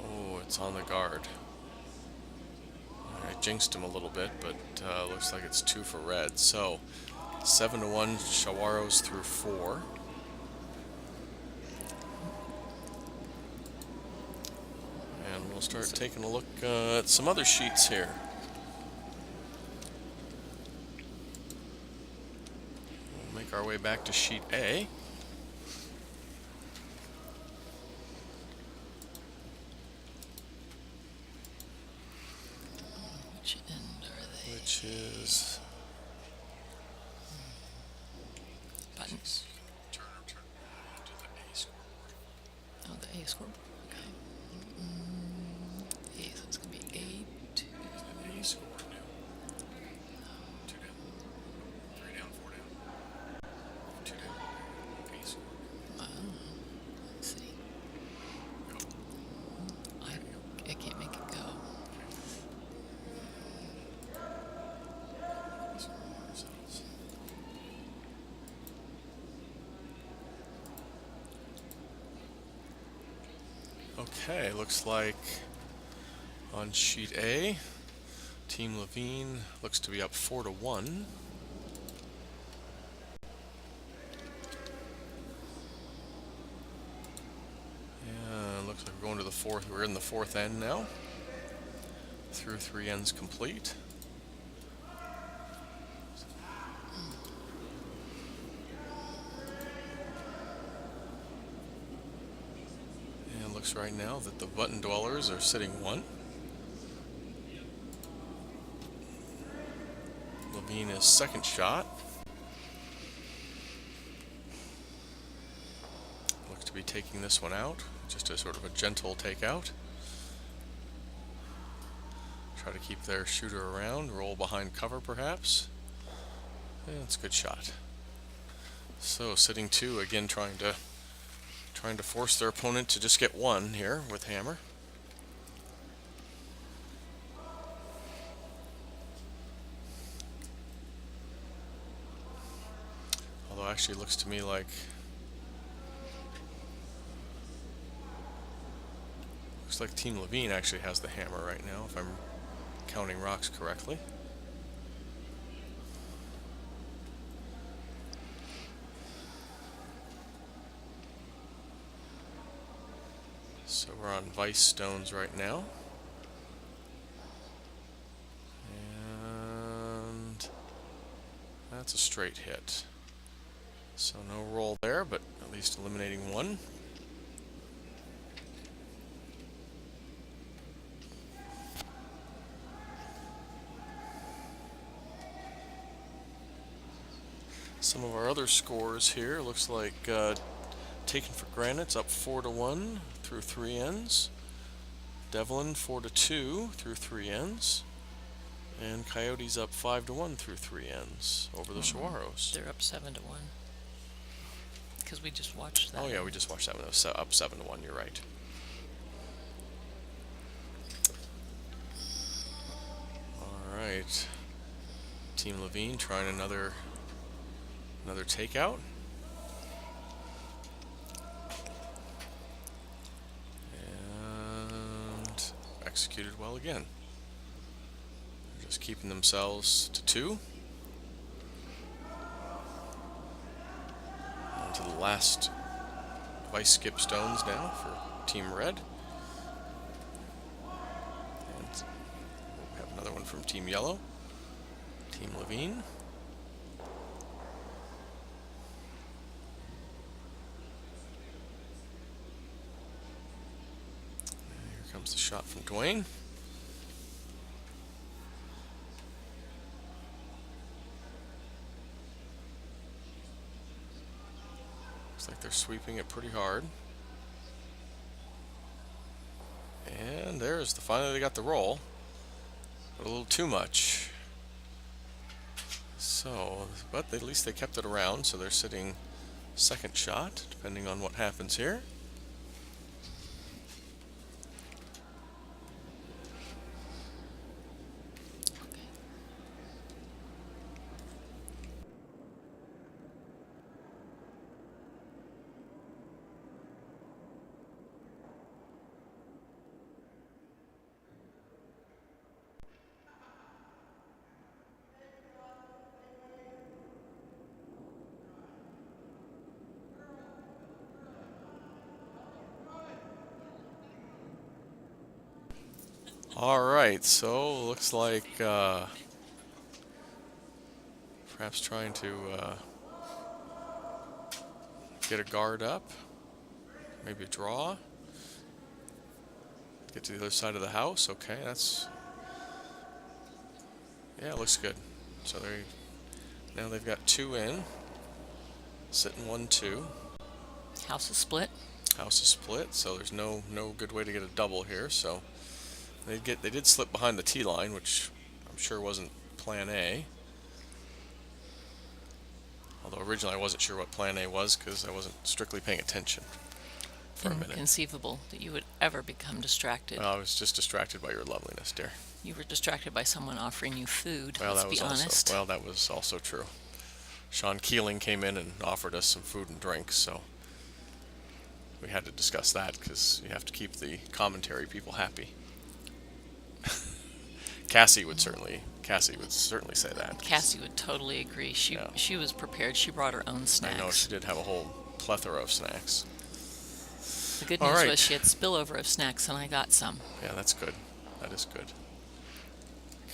Oh, it's on the guard. I jinxed him a little bit, but looks like it's 2 for red. So 7-1 Shawaros through 4. And we'll start taking a look at some other sheets here. We'll make our way back to sheet A. Which end are they? Which is Buttons. turn to the A scoreboard. Oh, the A scoreboard. Okay. A, so it's going to be A2. A scoreboard now. 2 down. 3 down, 4 down. 2 down. A scoreboard. Let's see. Go. I can't make it go. Okay, looks like on sheet A, Team Levine looks to be up 4-1. Yeah, looks like we're going to the fourth. We're in the fourth end now. Through 3 ends complete. And looks right now that the button dwellers are sitting 1. Levine is second shot. Looks to be taking this one out. Just a sort of a gentle takeout. Try to keep their shooter around, roll behind cover perhaps. Yeah, that's a good shot. So sitting 2 again, trying to force their opponent to just get 1 here with hammer. Although actually it looks to me like Team Levine actually has the hammer right now, if I'm counting rocks correctly. So we're on Vice stones right now. And that's a straight hit. So no roll there, but at least eliminating 1. Some of our other scores here looks like Taken for Granite's up 4-1 through 3 ends. Devlin 4-2 through 3 ends. And Coyote's up 5-1 through 3 ends over the Shawaros. They're up 7-1. Because we just watched that. Oh yeah, we just watched that one. It was up 7-1, you're right. Alright. Team Levine trying another takeout. And executed well again. They're just keeping themselves to 2. On to the last Vice skip stones now for Team Red. And we have another one from Team Yellow. Team Levine. Here comes the shot from Dwayne. Looks like they're sweeping it pretty hard. And there's finally they got the roll. But a little too much. So, but at least they kept it around, so they're sitting second shot, depending on what happens here. All right, so looks like perhaps trying to get a guard up, maybe a draw, get to the other side of the house. Okay, yeah, it looks good. So now they've got 2 in, sitting 1-2. House is split. House is split, so there's no good way to get a double here. So they did slip behind the tee line, which I'm sure wasn't plan A. Although originally I wasn't sure what plan A was because I wasn't strictly paying attention for a minute. Inconceivable that you would ever become distracted. Well, I was just distracted by your loveliness, dear. You were distracted by someone offering you food. Well, Let's be honest. that was also true. Sean Keeling came in and offered us some food and drinks, so we had to discuss that because you have to keep the commentary people happy. Cassie would certainly say that. Cassie would totally agree. She was prepared. She brought her own snacks. I know she did have a whole plethora of snacks. The good news was she had spillover of snacks, and I got some. Yeah, that's good. That is good.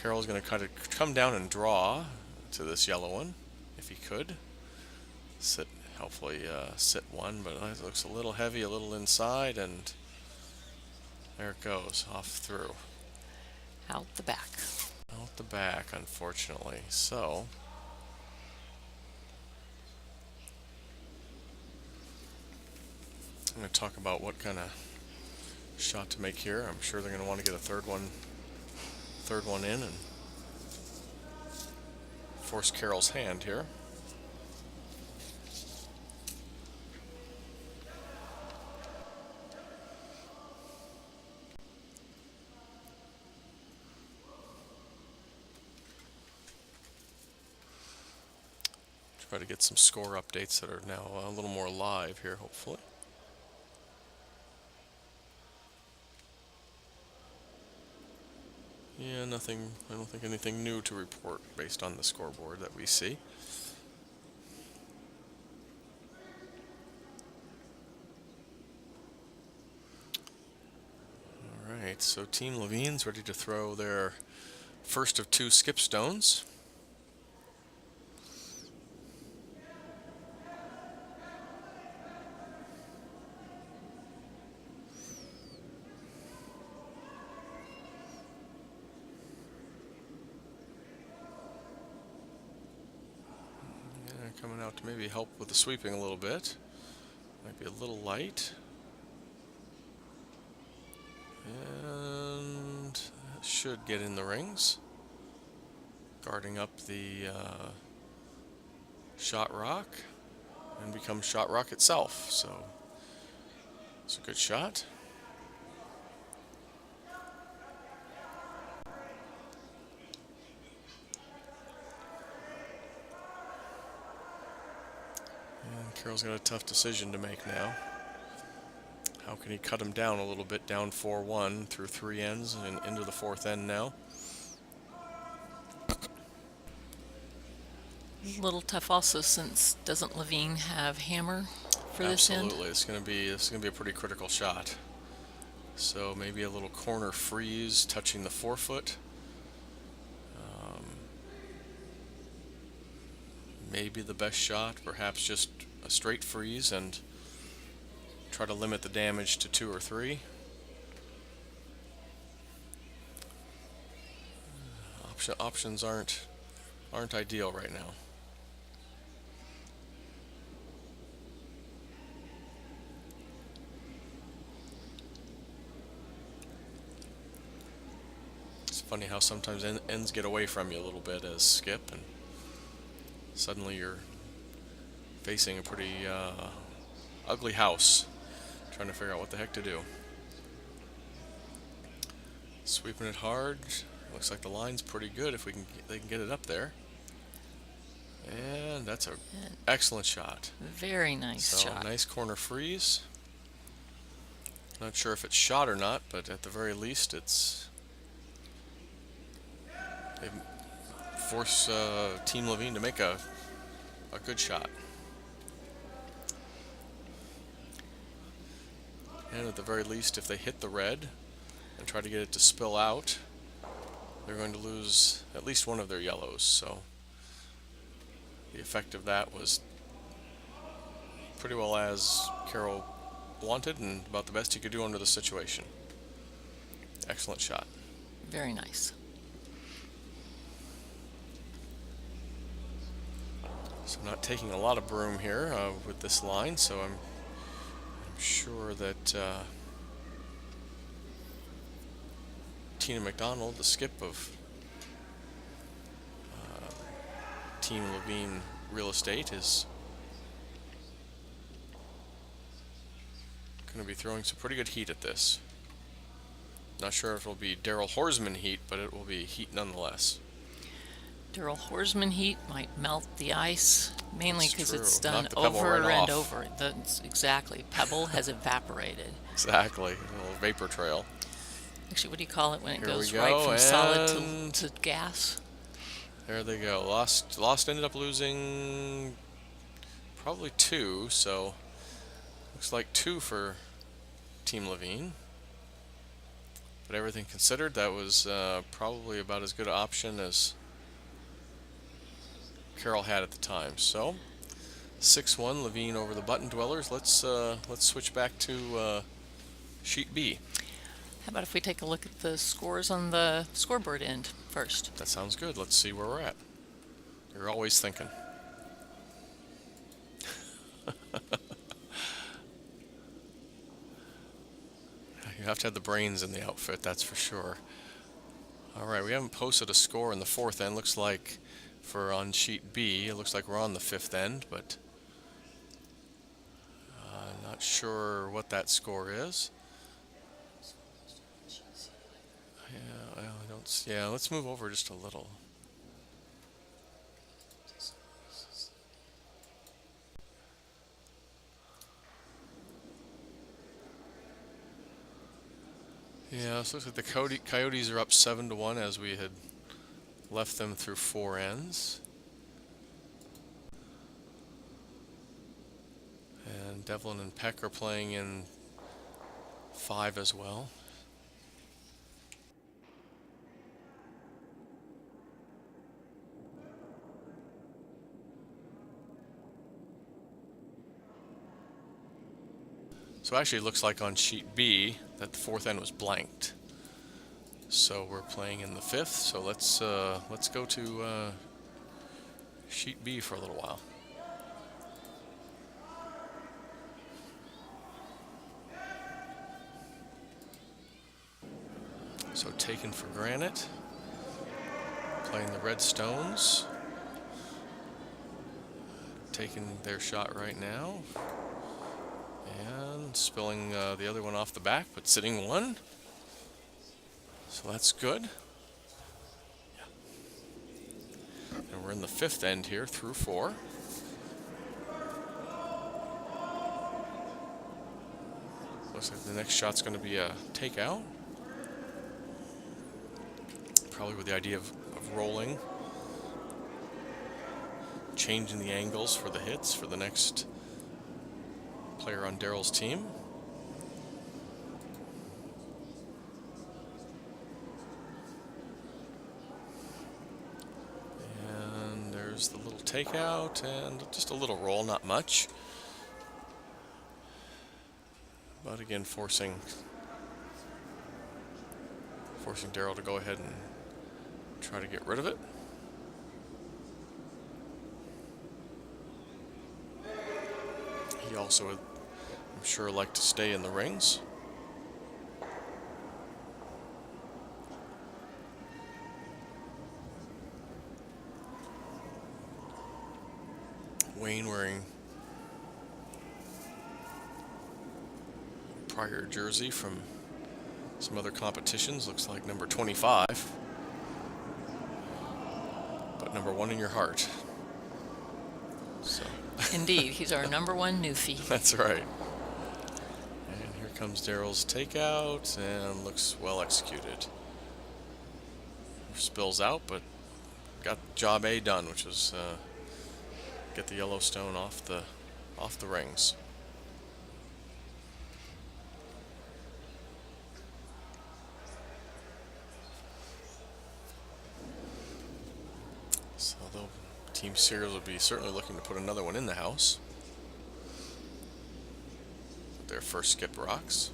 Carroll's going to come down and draw to this yellow one, if he could. Hopefully sit one, but it looks a little heavy, a little inside, and there it goes, off through. Out the back. Out the back, unfortunately. So I'm going to talk about what kind of shot to make here. I'm sure they're going to want to get a third one in and force Carroll's hand here. Try to get some score updates that are now a little more live here, hopefully. Yeah, nothing. I don't think anything new to report based on the scoreboard that we see. All right, so Team Levine's ready to throw their first of 2 skip stones. Coming out to maybe help with the sweeping a little bit. Might be a little light. And that should get in the rings. Guarding up the shot rock and become shot rock itself. So it's a good shot. Carroll's got a tough decision to make now. How can he cut him down a little bit, down 4-1 through 3 ends and into the 4th end now? A little tough also, since doesn't Levine have hammer for this end? Absolutely, it's going to be a pretty critical shot. So maybe a little corner freeze touching the 4-foot. Maybe the best shot, perhaps just a straight freeze and try to limit the damage to 2 or 3. Options aren't ideal right now. It's funny how sometimes ends get away from you a little bit as skip, and suddenly you're facing a pretty ugly house, trying to figure out what the heck to do. Sweeping it hard. Looks like the line's pretty good if they can get it up there. And that's an excellent shot. Very nice shot. Nice corner freeze. Not sure if it's shot or not, but at the very least they force Team Levine to make a good shot. And at the very least, if they hit the red, and try to get it to spill out, they're going to lose at least one of their yellows. So the effect of that was pretty well as Carol wanted and about the best he could do under the situation. Excellent shot. Very nice. So I'm not taking a lot of broom here with this line, so I'm sure that Tina McDonald, the skip of Team Levine Real Estate, is going to be throwing some pretty good heat at this. Not sure if it'll be Daryl Horsman heat, but it will be heat nonetheless. Daryl Horsman heat might melt the ice, mainly because it's done Knock the pebble over right and off. over. Exactly. Pebble has evaporated. Exactly. A little vapor trail. Actually, what do you call it when it Here goes we right go, from solid and to gas? there they go. Lost ended up losing probably 2, so looks like 2 for Team Levine. But everything considered, that was probably about as good an option as Carol had at the time. So 6-1 Levine over the Button Dwellers. Let's switch back to sheet B. How about if we take a look at the scores on the scoreboard end first? That sounds good. Let's see where we're at. You're always thinking. You have to have the brains in the outfit, that's for sure. All right, we haven't posted a score in the 4th end. Looks like for on sheet B, it looks like we're on the 5th end, but not sure what that score is. Yeah, I don't. Yeah, let's move over just a little. Yeah, so it looks like the Coyotes are up 7-1 as we had left them through 4 ends. And Devlin and Peck are playing in 5 as well. So actually it looks like on sheet B that the 4th end was blanked. So we're playing in the 5th, so let's go to sheet B for a little while. So taken for granted, playing the Red Stones, taking their shot right now, and spilling the other one off the back, but sitting 1. So that's good. And we're in the 5th end here through 4. Looks like the next shot's going to be a takeout. Probably with the idea of rolling, changing the angles for the hits for the next player on Daryl's team. And there's the little takeout and just a little roll, not much. But again, forcing Daryl to go ahead and try to get rid of it. He also would, I'm sure, like to stay in the rings. Wayne wearing prior jersey from some other competitions, looks like number 25, but number 1 in your heart. So Indeed, he's our #1 newfie. that's right. And here comes Daryl's takeout, and looks well executed. Spills out, but got job A done, which was get the Yellowstone off the rings. Team Sears will be certainly looking to put another one in the house with their first skip rocks.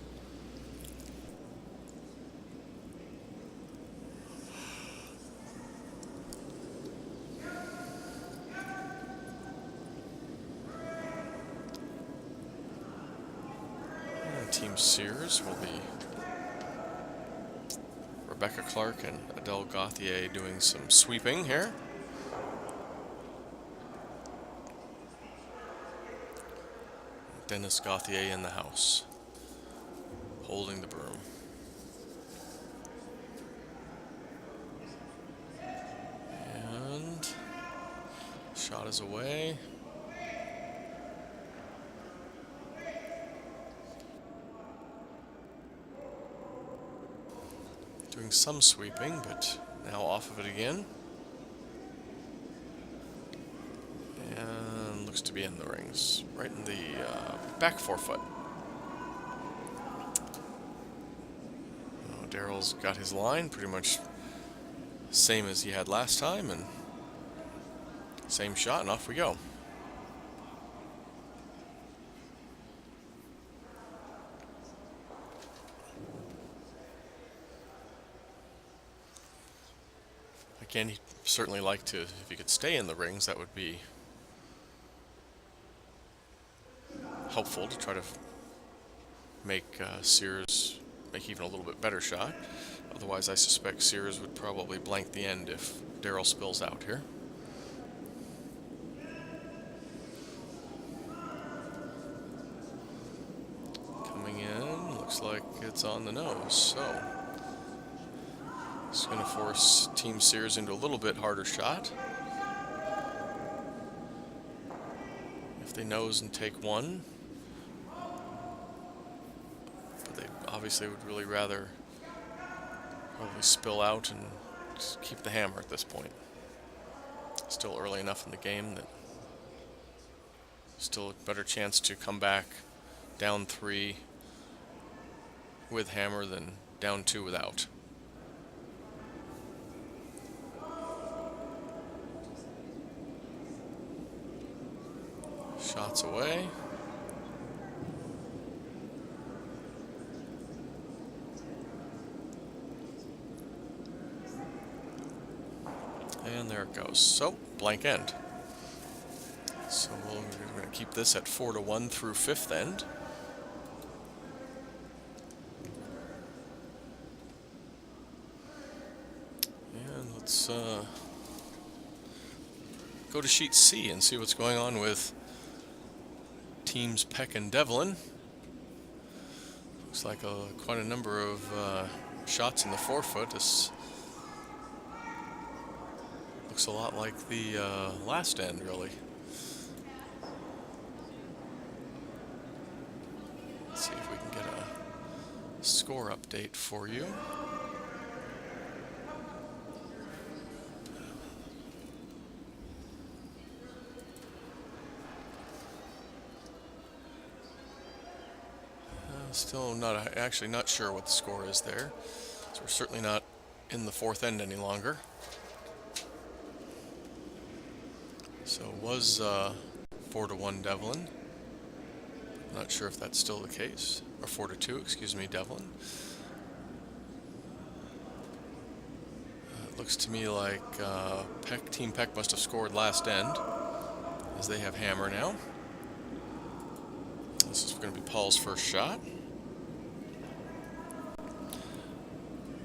And Team Sears will be Rebecca Clark and Adele Gauthier doing some sweeping here. Dennis Gauthier in the house, holding the broom. And shot is away. Doing some sweeping, but now off of it again. And looks to be in the rings, right in the back forefoot. Oh, Daryl's got his line pretty much same as he had last time, and same shot, and off we go. Again, he'd certainly like to, if he could stay in the rings, that would be helpful to try to make Sears make even a little bit better shot. Otherwise, I suspect Sears would probably blank the end if Daryl spills out here. Coming in, looks like it's on the nose, so it's going to force Team Sears into a little bit harder shot. If they nose and take one, but they obviously would really rather probably spill out and just keep the hammer at this point. Still early enough in the game that still a better chance to come back down 3 with hammer than down 2 without. Shots away. And there it goes. So, blank end. So we're going to keep this at 4-1 through 5th end. And let's go to sheet C and see what's going on with teams Peck and Devlin. Looks like quite a number of shots in the forefoot. This looks a lot like the last end, really. Let's see if we can get a score update for you. Still actually not sure what the score is there. So we're certainly not in the 4th end any longer. So it was 4-1 Devlin. Not sure if that's still the case. Or 4-2, excuse me, Devlin. It looks to me like Team Peck must have scored last end, as they have hammer now. This is going to be Paul's first shot.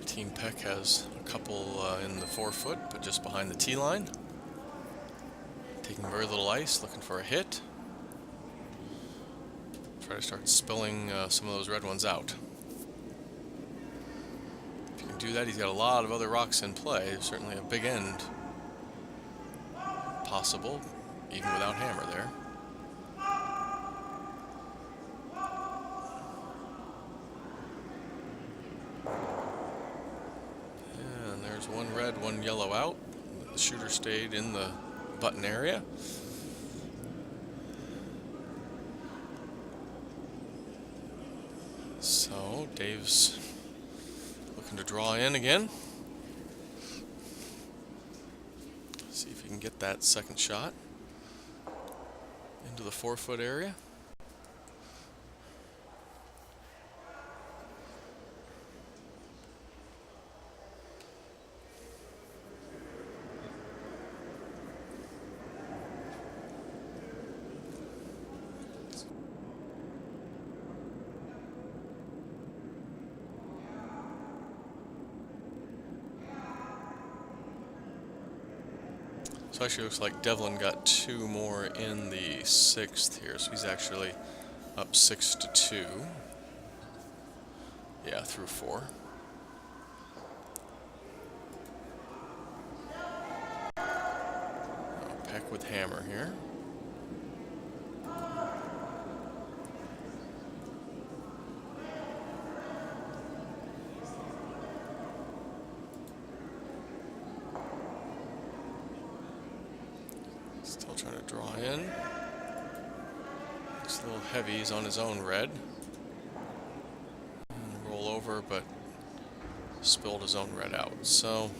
Team Peck has a couple in the forefoot, but just behind the tee line. Taking very little ice, looking for a hit. Try to start spilling some of those red ones out. If you can do that, he's got a lot of other rocks in play. Certainly a big end possible, even without hammer there. And there's one red, one yellow out. The shooter stayed in the button area. So Dave's looking to draw in again. See if he can get that second shot into the 4-foot area. So actually looks like Devlin got 2 more in the 6th here, so he's actually up 6-2. Yeah, through 4. Peck with hammer here. Still trying to draw in. Looks a little heavy. He's on his own red. And roll over, but spilled his own red out. So,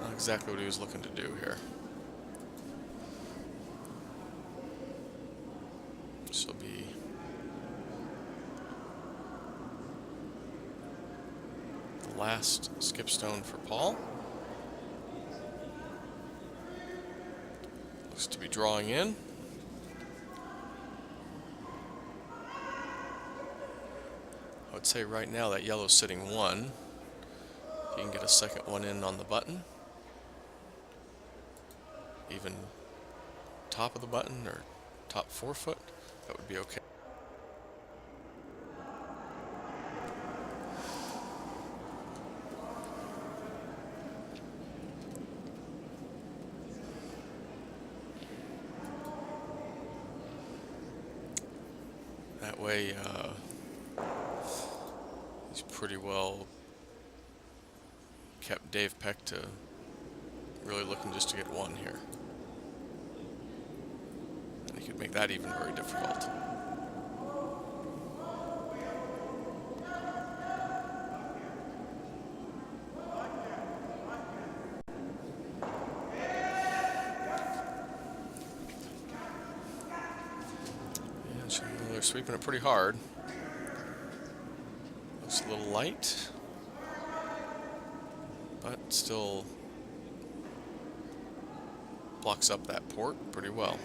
not exactly what he was looking to do here. This will be the last skip stone for Paul. Looks to be drawing in. I would say right now that yellow's sitting 1. He can get a second one in on the button. Even top of the button or top 4-foot, that would be okay. That way, he's pretty well kept Dave Peck to really looking just to get 1 here. And he could make that even very difficult. Yeah, they're sweeping it pretty hard. Looks a little light, but still blocks up that port pretty well.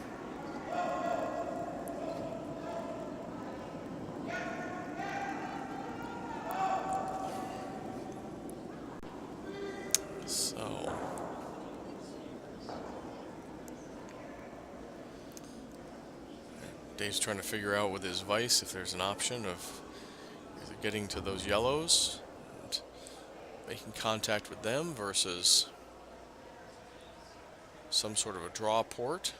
So Dave's trying to figure out with his vise if there's an option of either getting to those yellows and making contact with them versus some sort of a draw port.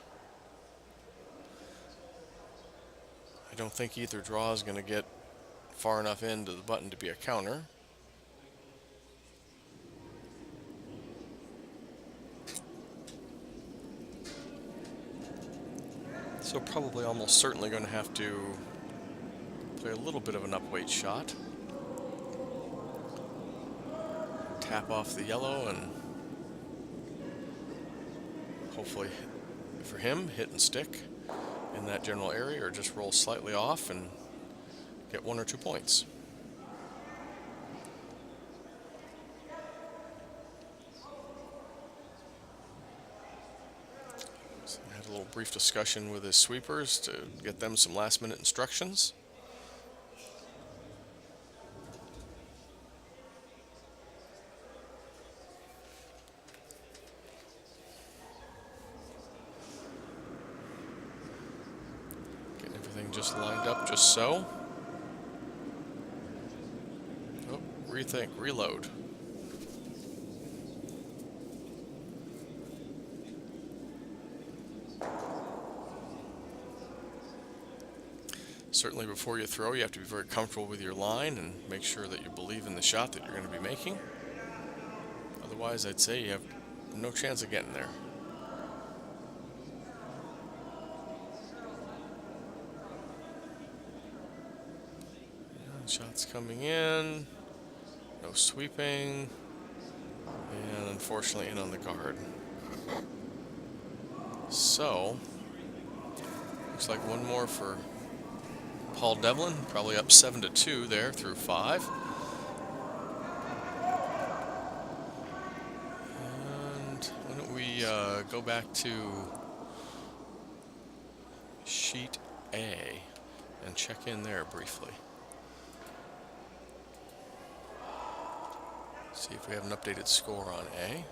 I don't think either draw is going to get far enough into the button to be a counter. So probably almost certainly going to have to play a little bit of an upweight shot. Tap off the yellow and hopefully for him hit and stick in that general area, or just roll slightly off and get 1 or 2 points. So I had a little brief discussion with his sweepers to get them some last-minute instructions. Getting everything just lined up just so. Oh, rethink, reload. Certainly before you throw, you have to be very comfortable with your line and make sure that you believe in the shot that you're going to be making. Otherwise, I'd say you have no chance of getting there. And shots coming in, no sweeping, and unfortunately in on the guard. So, looks like one more for Paul Devlin, probably up 7-2 there through 5. And why don't we go back to sheet A and check in there briefly. See if we have an updated score on A.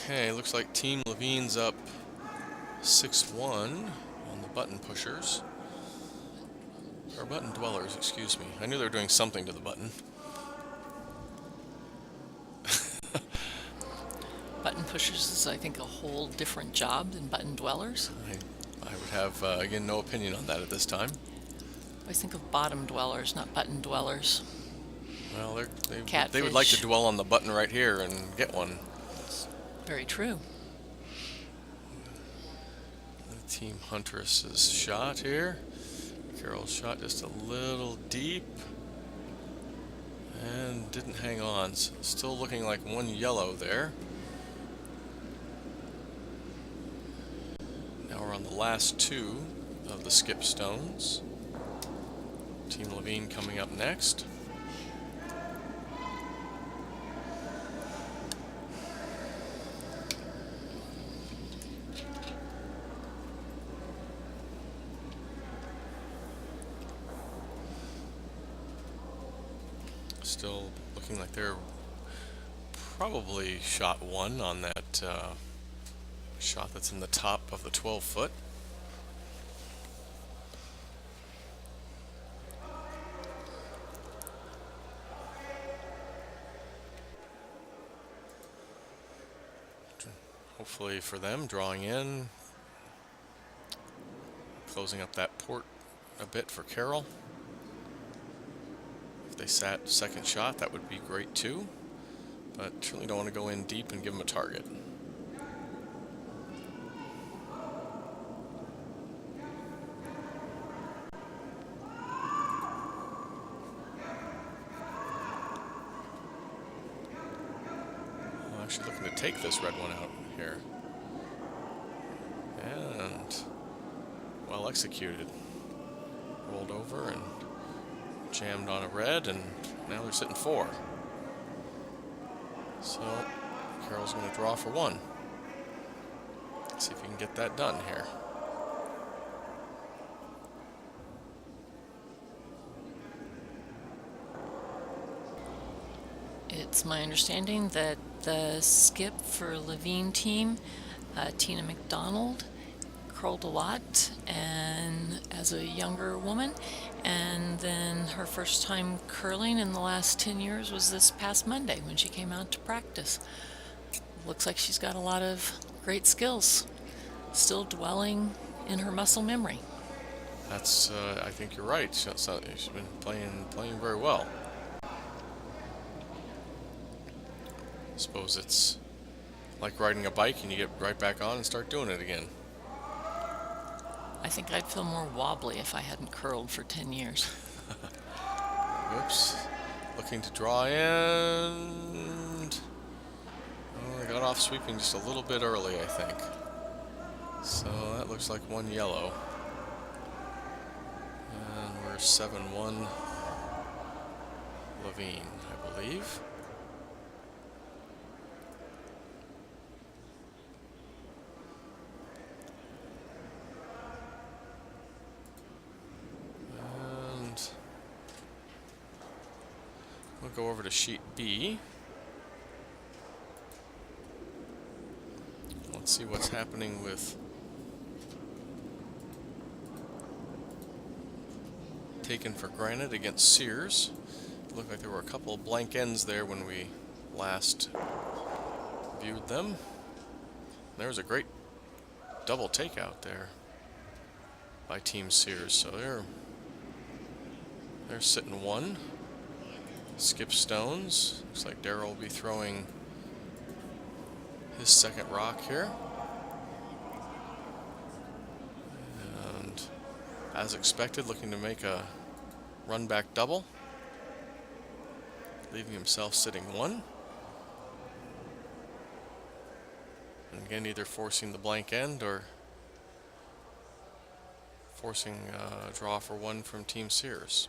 Okay, looks like Team Levine's up 6-1 on the button pushers. Or button dwellers, excuse me. I knew they were doing something to the button. Button pushers is, I think, a whole different job than button dwellers. I would have, again, no opinion on that at this time. I always think of bottom dwellers, not button dwellers. Well, Catfish. they would like to dwell on the button right here and get one. Very true. The Team Huntress's shot here. Carol's shot just a little deep and didn't hang on. So still looking like one yellow there. Now we're on the last 2 of the skip stones. Team Levine coming up next. Still looking like they're probably shot 1 on that shot that's in the top of the 12-foot. Hopefully for them, drawing in, closing up that port a bit for Carol. If they sat second shot, that would be great too, but certainly don't want to go in deep and give them a target. I'm actually looking to take this red one out here. And well executed. Rolled over and jammed on a red, and now they're sitting 4. So Carol's going to draw for 1. See if he can get that done here. It's my understanding that the skip for Levine team, Tina McDonald, curled a lot and as a younger woman, and then her first time curling in the last 10 years was this past Monday when she came out to practice. Looks like she's got a lot of great skills still dwelling in her muscle memory. That's I think you're right. She's been playing very well. I suppose it's like riding a bike and you get right back on and start doing it again. I think I'd feel more wobbly if I hadn't curled for 10 years. Whoops. Looking to draw in. Oh, they got off sweeping just a little bit early, I think. So that looks like 1 yellow. And we're 7-1 Levine, I believe. We'll go over to sheet B. Let's see what's happening with Taken for Granted against Sears. Looked like there were a couple of blank ends there when we last viewed them. There was a great double takeout there by Team Sears, so they're sitting one. Skip stones. Looks like Darrell will be throwing his second rock here. And as expected, looking to make a run back double, leaving himself sitting one. And again, either forcing the blank end or forcing a draw for one from Team Sears.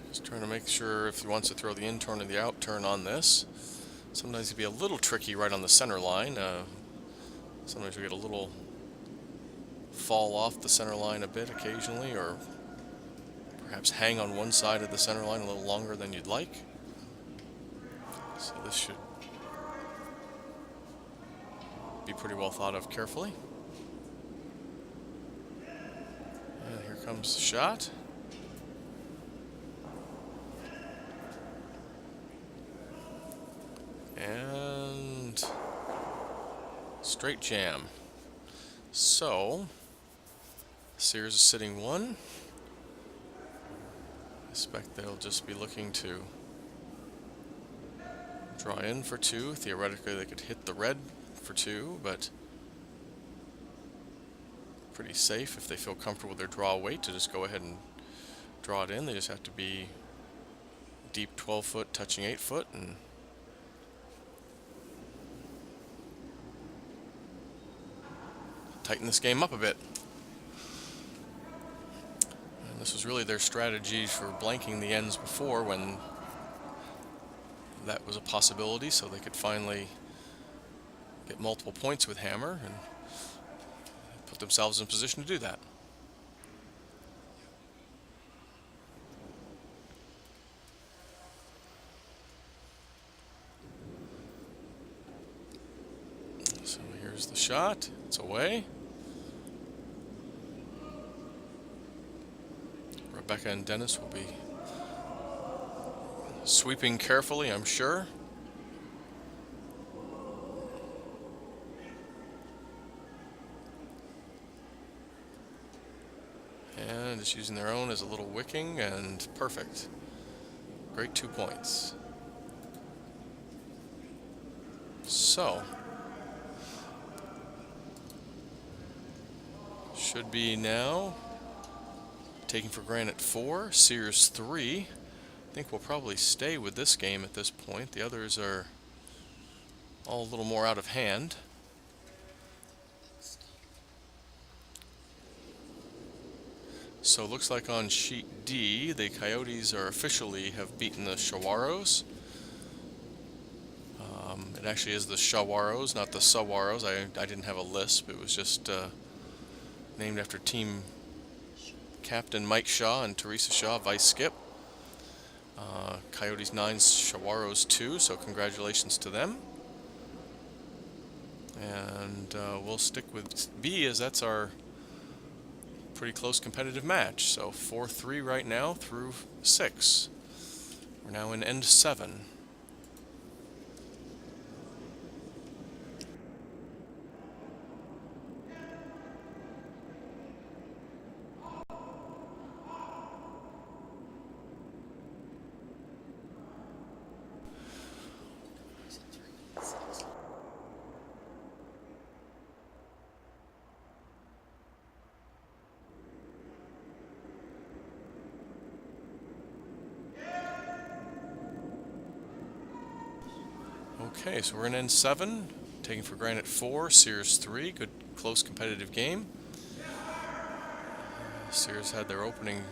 Just trying to make sure if he wants to throw the in turn or the out turn on this. Sometimes it'd be a little tricky right on the center line. Sometimes you get a little fall off the center line a bit occasionally, or perhaps hang on one side of the center line a little longer than you'd like. So this should be pretty well thought of carefully. And here comes the shot. And straight jam. So Sears is sitting one. I expect they'll just be looking to draw in for two. Theoretically, they could hit the red for two, but pretty safe if they feel comfortable with their draw weight to just go ahead and draw it in. They just have to be deep 12 foot, touching 8 foot, and tighten this game up a bit. And this was really their strategy for blanking the ends before, when that was a possibility, so they could finally get multiple points with hammer and put themselves in position to do that. So here's the shot. It's away. Rebecca and Dennis will be sweeping carefully, I'm sure. And just using their own as a little wicking, and perfect. Great 2 points. So should be now taking for granted 4, Sears 3. I think we'll probably stay with this game at this point. The others are all a little more out of hand. So it looks like on sheet D, the Coyotes are officially have beaten the Shawaros. It actually is the Shawaros, not the Sawaros. I didn't have a lisp. It was just named after team captain Mike Shaw and Teresa Shaw, vice skip. Coyotes 9, Shawaros 2, so congratulations to them. And we'll stick with B, as that's our pretty close competitive match. So 4-3 right now through 6. We're now in end 7. Okay, so we're in end 7, taking for granted 4, Sears 3. Good, close, competitive game. Sears had their opening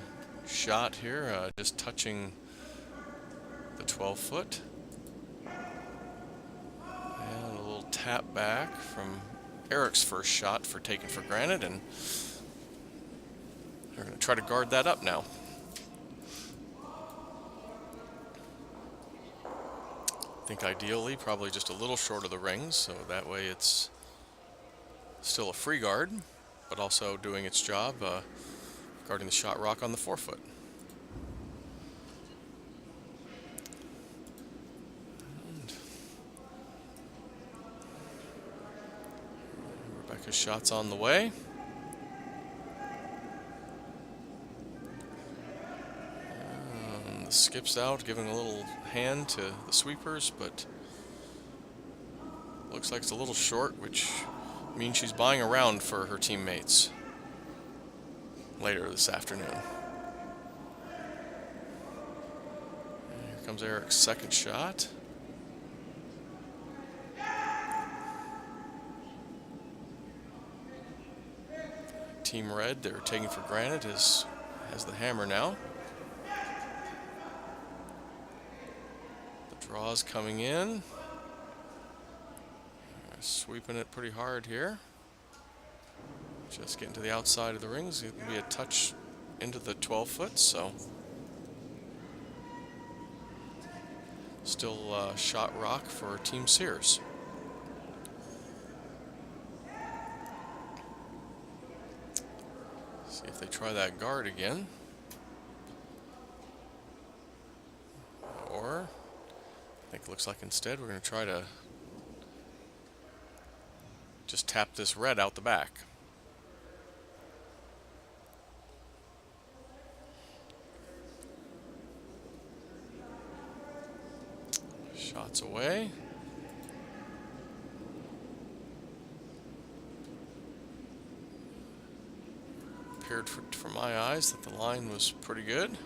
shot here, just touching the 12 foot. And a little tap back from Eric's first shot for taken for granted, and they're going to try to guard that up now. I think ideally probably just a little short of the rings, so that way it's Still a free guard, but also doing its job, guarding the shot rock on the forefoot. And Rebecca's shot's on the way. And the skip's out, giving a little hand to the sweepers, but looks like it's a little short, which means she's buying a round for her teammates later this afternoon. And here comes Eric's second shot. Team Red, they're taking for granted, has the hammer now. The draw's coming in. Sweeping it pretty hard here. Just getting to the outside of the rings. It can be a touch into the 12-foot, so still shot rock for Team Sears. See if they try that guard again. Or I think it looks like instead we're going to try to just tap this red out the back. Shots away. Appeared for my eyes that the line was pretty good.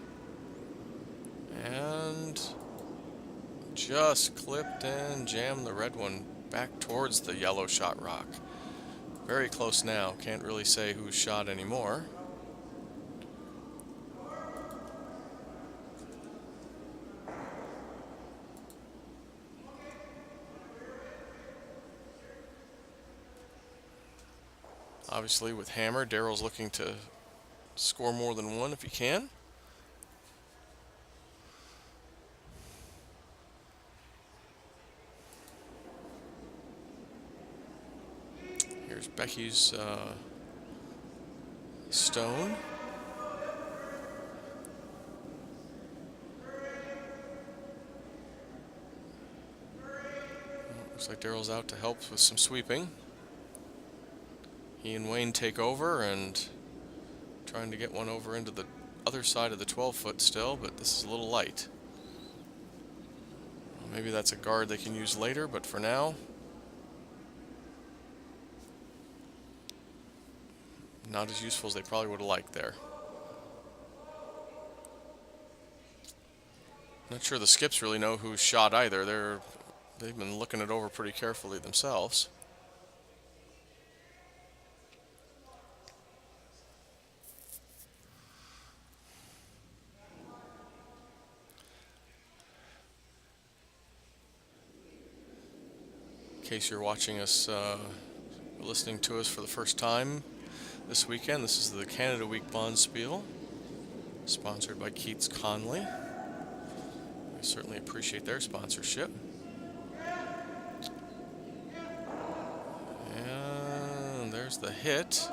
And just clipped and jammed the red one back towards the yellow shot rock. Very close now. Can't really say whose shot anymore. Obviously with hammer, Daryl's looking to score more than one if he can. Here's Becky's stone. Looks like Daryl's out to help with some sweeping. He and Wayne take over and trying to get one over into the other side of the 12-foot still, but this is a little light. Maybe that's a guard they can use later, but for now, not as useful as they probably would have liked there. Not sure the skips really know who's shot either. They've been looking it over pretty carefully themselves. In case you're watching us, listening to us for the first time this weekend, this is the Canada Week Bond Spiel, sponsored by KeatsConnelly. We certainly appreciate their sponsorship. And there's the hit.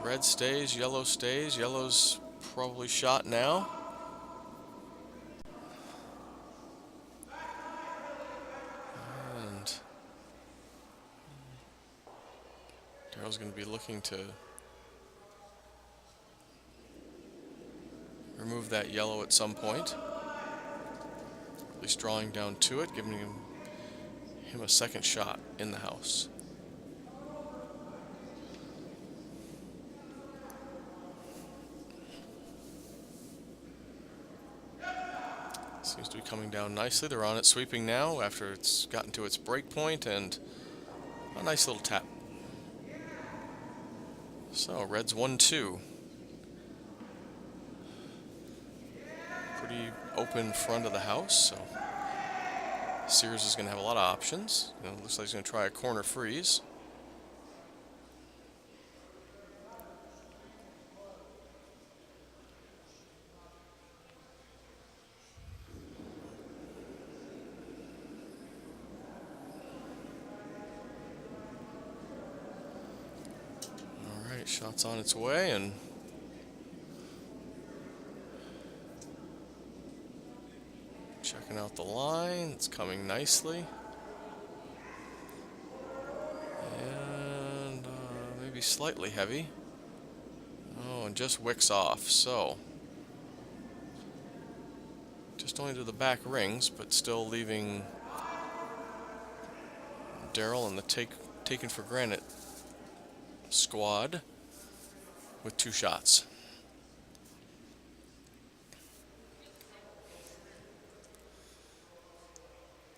Red stays, yellow stays. Yellow's probably shot now. And Daryl's going to be looking to remove that yellow at some point. At least drawing down to it, giving him a second shot in the house. Seems to be coming down nicely. They're on it sweeping now after it's gotten to its break point, and a nice little tap. So Red's 1-2. Pretty open front of the house, so Sears is going to have a lot of options. Looks like he's going to try a corner freeze. Shot's on its way, and checking out the line. It's coming nicely. And maybe slightly heavy. Oh, and just wicks off. So, just only to the back rings, but still leaving Daryl and the taken for granted squad with 2 shots.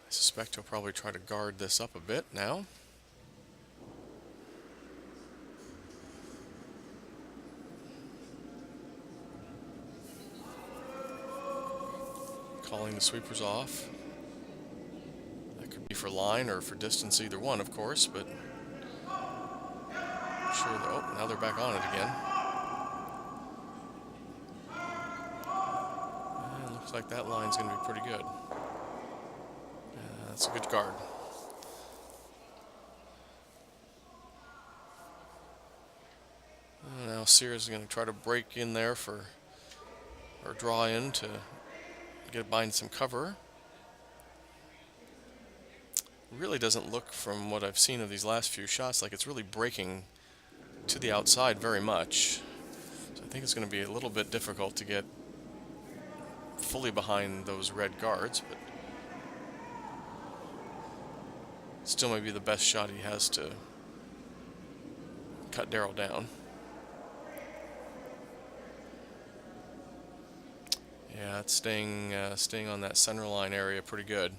I suspect he'll probably try to guard this up a bit now. Calling the sweepers off. That could be for line or for distance, either one, of course, but I'm sure that, oh, now they're back on it again. And looks like that line's going to be pretty good. That's a good guard. Now Sears is going to try to break in there or draw in to get behind some cover. Really doesn't look, from what I've seen of these last few shots, like it's really breaking to the outside very much. So I think it's going to be a little bit difficult to get fully behind those red guards, but still may be the best shot he has to cut Daryl down. Yeah, it's staying on that center line area pretty good.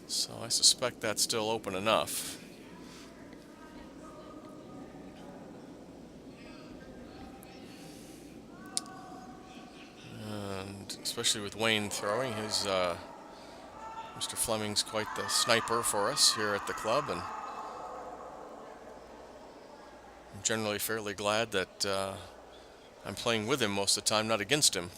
So I suspect that's still open enough. And especially with Wayne throwing, his Mr. Fleming's quite the sniper for us here at the club, and I'm generally fairly glad that I'm playing with him most of the time, not against him.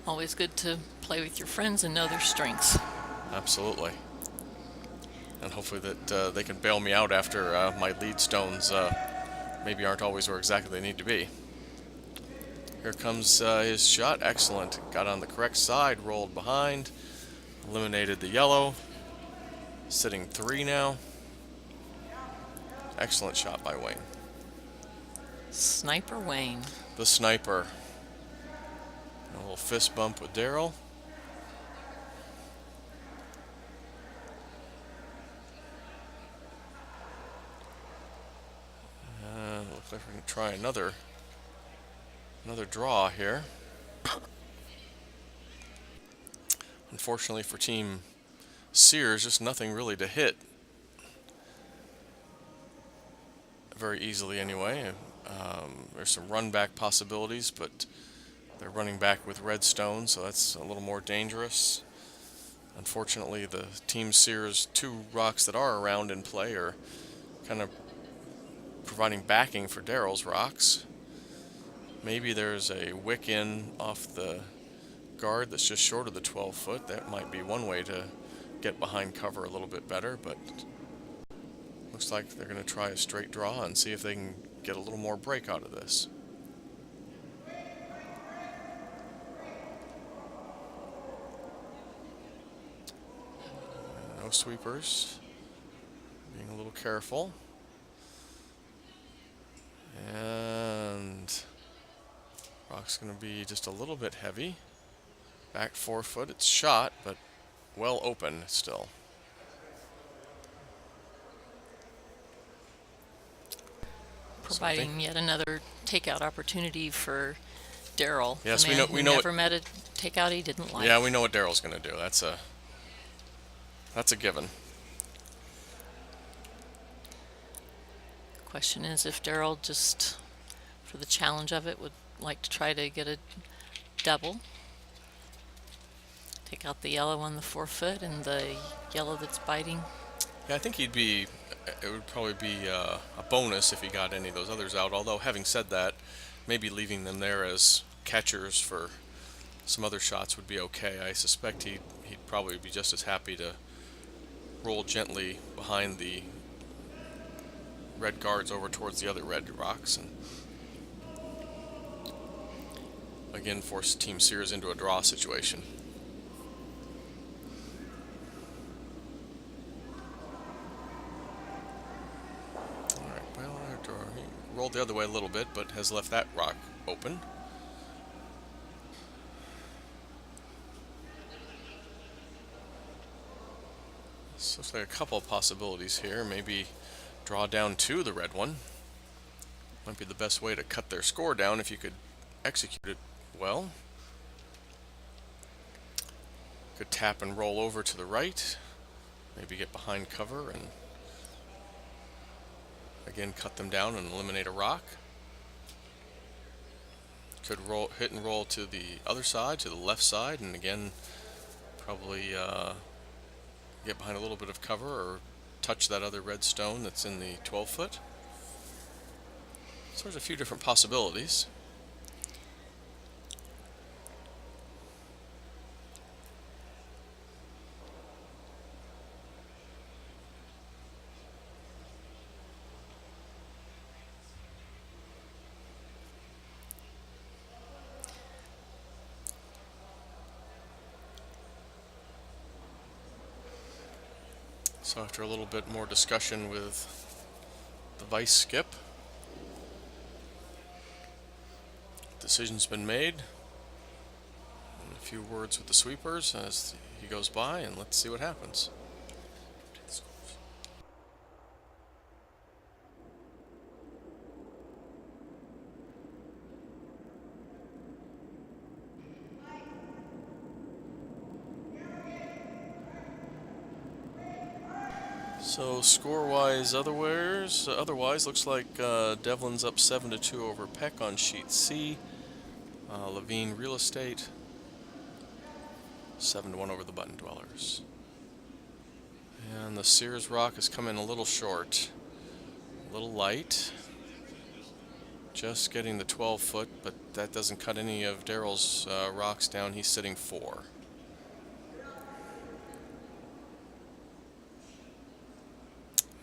Always good to play with your friends and know their strengths. Absolutely. And hopefully that they can bail me out after my lead stones maybe aren't always where exactly they need to be. Here comes his shot. Excellent. Got on the correct side, rolled behind, eliminated the yellow. Sitting 3 now. Excellent shot by Wayne. Sniper Wayne. The sniper. A little fist bump with Daryl. Looks like we're going to try another draw here. Unfortunately for Team Sears, just nothing really to hit very easily anyway. There's some run back possibilities, but they're running back with red stone, so that's a little more dangerous. Unfortunately, the Team Sears 2 rocks that are around in play are kind of providing backing for Daryl's rocks. Maybe there's a wick in off the guard that's just short of the 12 foot. That might be one way to get behind cover a little bit better, but looks like they're going to try a straight draw and see if they can get a little more break out of this. No sweepers. Being a little careful. And rock's going to be just a little bit heavy. Back 4 foot. It's shot, but well open still. Providing yet another takeout opportunity for Daryl. Yes, we know. we know never met a takeout he didn't like. Yeah, we know what Daryl's going to do. That's a given. Question is if Daryl, just for the challenge of it, would like to try to get a double. Take out the yellow on the 4 foot and the yellow that's biting. Yeah, I think it would probably be a bonus if he got any of those others out. Although, having said that, maybe leaving them there as catchers for some other shots would be okay. I suspect he'd probably be just as happy to roll gently behind the red guards over towards the other red rocks and again force Team Sears into a draw situation. Alright, well, he rolled the other way a little bit, but has left that rock open. So looks like a couple of possibilities here. Maybe draw down to the red one. Might be the best way to cut their score down if you could execute it well. Could tap and roll over to the right. Maybe get behind cover and again cut them down and eliminate a rock. Could hit and roll to the other side, to the left side, and again probably get behind a little bit of cover or touch that other red stone that's in the 12-foot. So there's a few different possibilities. So after a little bit more discussion with the vice skip, decision's been made. And a few words with the sweepers as he goes by, and let's see what happens. So score-wise, otherwise looks like Devlin's up 7-2 over Peck on sheet C. Levine Real Estate 7-1 over the Button Dwellers. And the Sears rock has come in a little short, a little light. Just getting the 12-foot, but that doesn't cut any of Daryl's rocks down. He's sitting 4.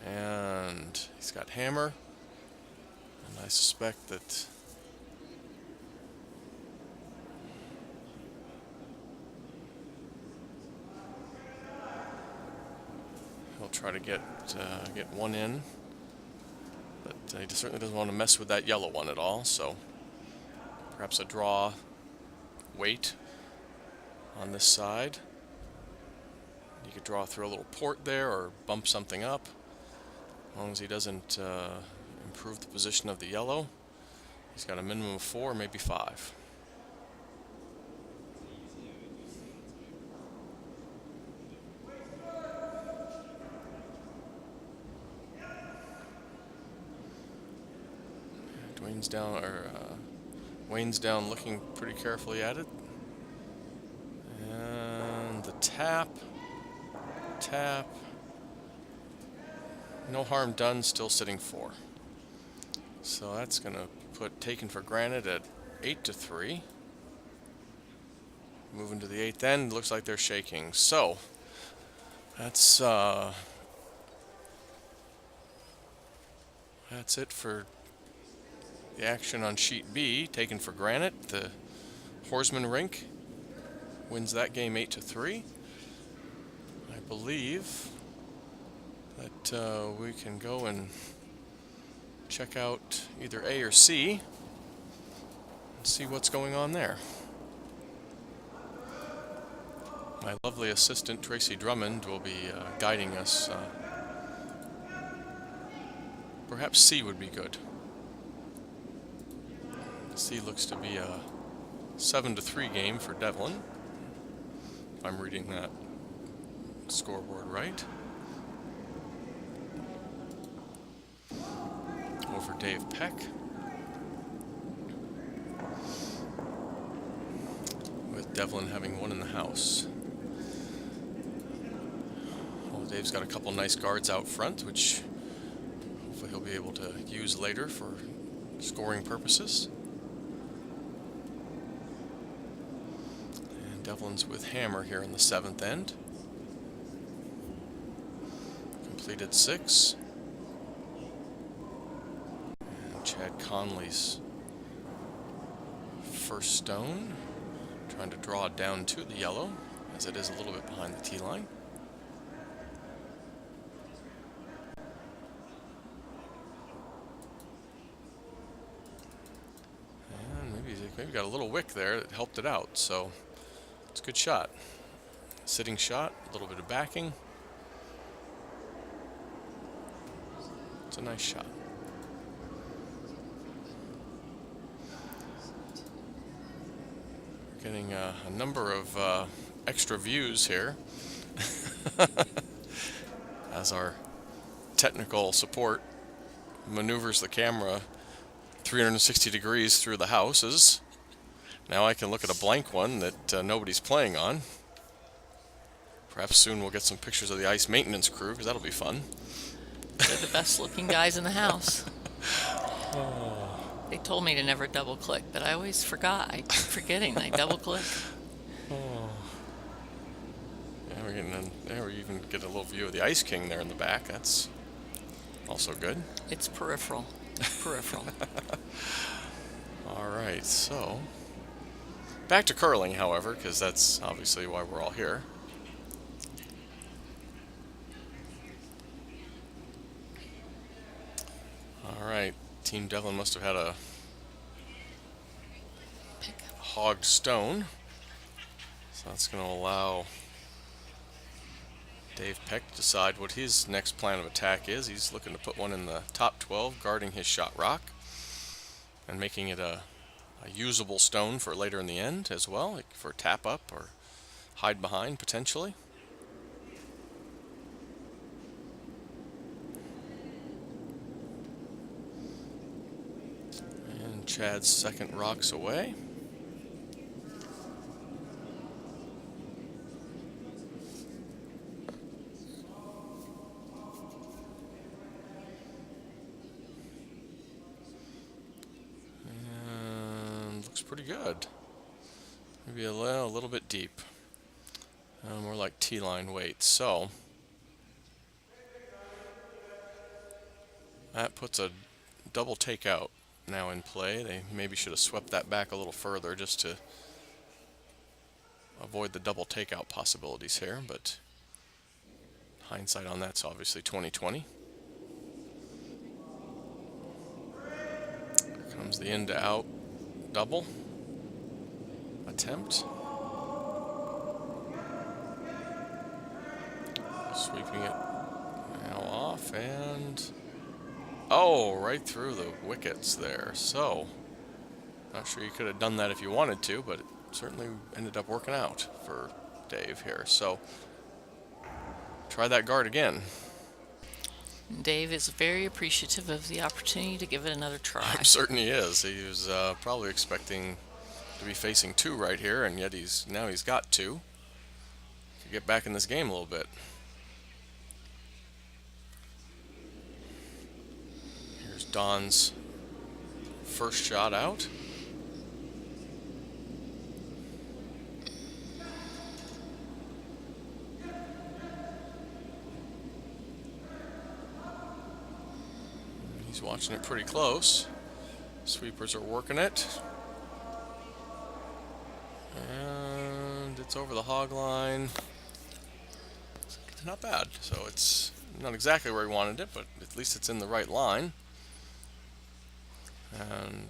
And he's got hammer, and I suspect that he'll try to get one in, but he certainly doesn't want to mess with that yellow one at all. So perhaps a draw, wait on this side. You could draw through a little port there or bump something up. As long as he doesn't improve the position of the yellow. He's got a minimum of 4, maybe 5. Wayne's down looking pretty carefully at it. And the tap. No harm done, still sitting 4. So that's going to put taken for granted at 8-3. Moving to the 8th end, looks like they're shaking. So that's it for the action on sheet B. Taken for granted. The Horsman Rink wins that game 8-3. I believe that we can go and check out either A or C and see what's going on there. My lovely assistant Tracy Drummond will be guiding us. Perhaps C would be good. C looks to be a 7-3 game for Devlin, if I'm reading that scoreboard right. Over Dave Peck. With Devlin having one in the house. Well, Dave's got a couple nice guards out front, which hopefully he'll be able to use later for scoring purposes. Devlin's with hammer here in the 7th end. Completed 6. And Chad Conley's first stone, trying to draw it down to the yellow, as it is a little bit behind the tee line. And maybe got a little wick there that helped it out, so it's a good shot. Sitting shot, a little bit of backing. It's a nice shot. Getting a number of extra views here as our technical support maneuvers the camera 360 degrees through the houses. Now I can look at a blank one that nobody's playing on. Perhaps soon we'll get some pictures of the ice maintenance crew, because that'll be fun. They're the best looking guys in the house. They told me to never double click, but I always forgot. I keep forgetting I double click. Yeah, there we even get a little view of the Ice King there in the back. That's also good. It's peripheral. Peripheral. All right, so back to curling, however, because that's obviously why we're all here. All right, Team Devlin must have had a hogged stone, so that's going to allow Dave Peck to decide what his next plan of attack is. He's looking to put one in the top 12, guarding his shot rock, and making it a usable stone for later in the end as well, like for tap up or hide behind potentially. And Chad's second rock's away. Pretty good. Maybe a little bit deep. More like T-line weight. So that puts a double takeout now in play. They maybe should have swept that back a little further just to avoid the double takeout possibilities here, but hindsight on that's obviously 20/20. Here comes the in to out double attempt. Sweeping it now off, and oh, right through the wickets there. So not sure you could have done that if you wanted to, but it certainly ended up working out for Dave here. So try that guard again. Dave is very appreciative of the opportunity to give it another try. I'm certain he is. He was probably expecting to be facing 2 right here, and yet he's got 2. To get back in this game a little bit. Here's Don's first shot out. He's watching it pretty close. Sweepers are working it. And it's over the hog line. Not bad. So it's not exactly where he wanted it, but at least it's in the right line. And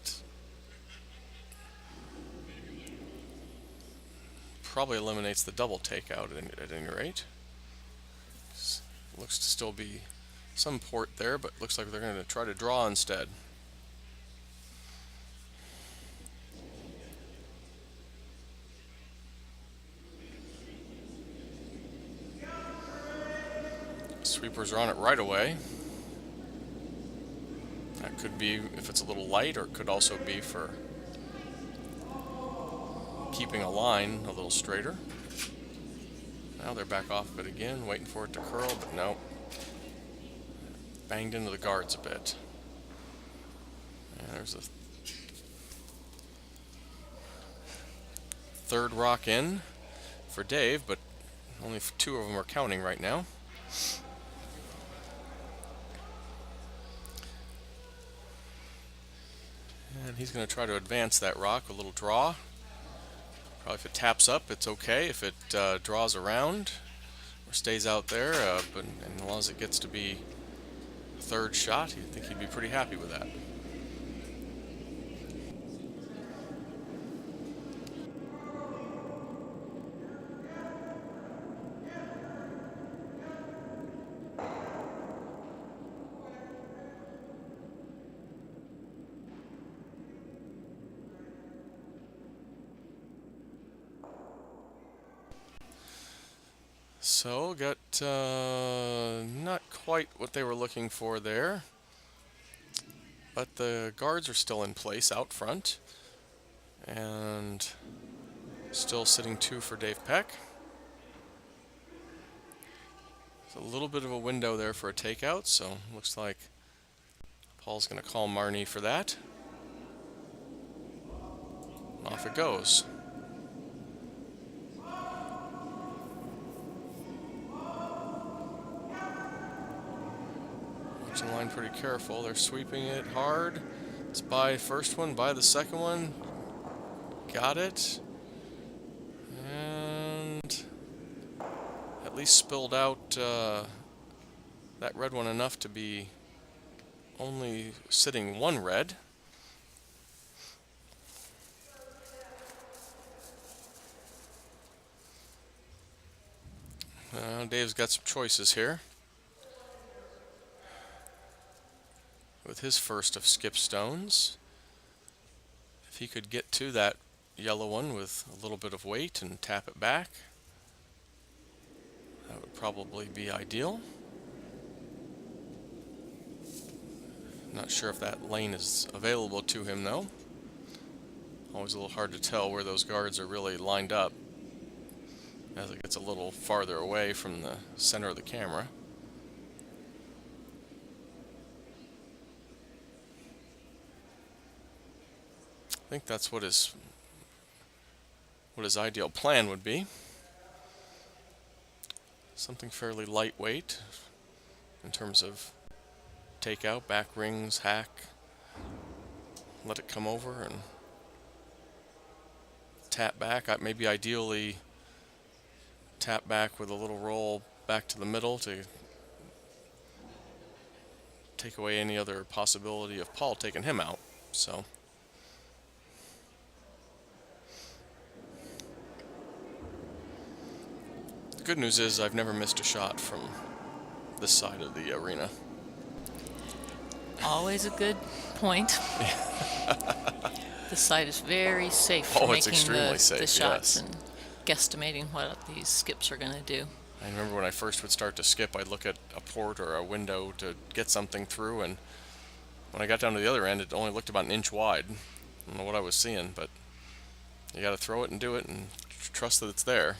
probably eliminates the double takeout at any rate. Looks to still be some port there, but looks like they're going to try to draw instead. Sweepers are on it right away. That could be if it's a little light, or it could also be for keeping a line a little straighter. Now they're back off of it again, waiting for it to curl, but no. Banged into the guards a bit. And there's a third rock in. for Dave, but only two of them are counting right now. And he's going to try to advance that rock, a little draw. Probably if it taps up, it's okay. If it draws around or stays out there, but as long as it gets to be a third shot, you'd think he'd be pretty happy with that. So, got not quite what they were looking for there, but the guards are still in place out front, and still sitting 2 for Dave Peck. There's a little bit of a window there for a takeout, so looks like Paul's going to call Marnie for that. And off it goes. Watching line pretty careful. They're sweeping it hard. It's by first one, by the second one. Got it. And at least spilled out that red one enough to be only sitting 1 red. Dave's got some choices here. With his first of skip stones. If he could get to that yellow one with a little bit of weight and tap it back, that would probably be ideal. Not sure if that lane is available to him though. Always a little hard to tell where those guards are really lined up as it gets a little farther away from the center of the camera. I think that's what his ideal plan would be. Something fairly lightweight in terms of takeout, back rings, hack, let it come over and tap back. Maybe ideally tap back with a little roll back to the middle to take away any other possibility of Paul taking him out. So the good news is I've never missed a shot from this side of the arena. Always a good point. This side is very safe for it's making extremely the safe, shots yes. and guesstimating what these skips are going to do. I remember when I first would start to skip, I'd look at a port or a window to get something through, and when I got down to the other end, it only looked about an inch wide. I don't know what I was seeing, but you got to throw it and do it and trust that it's there.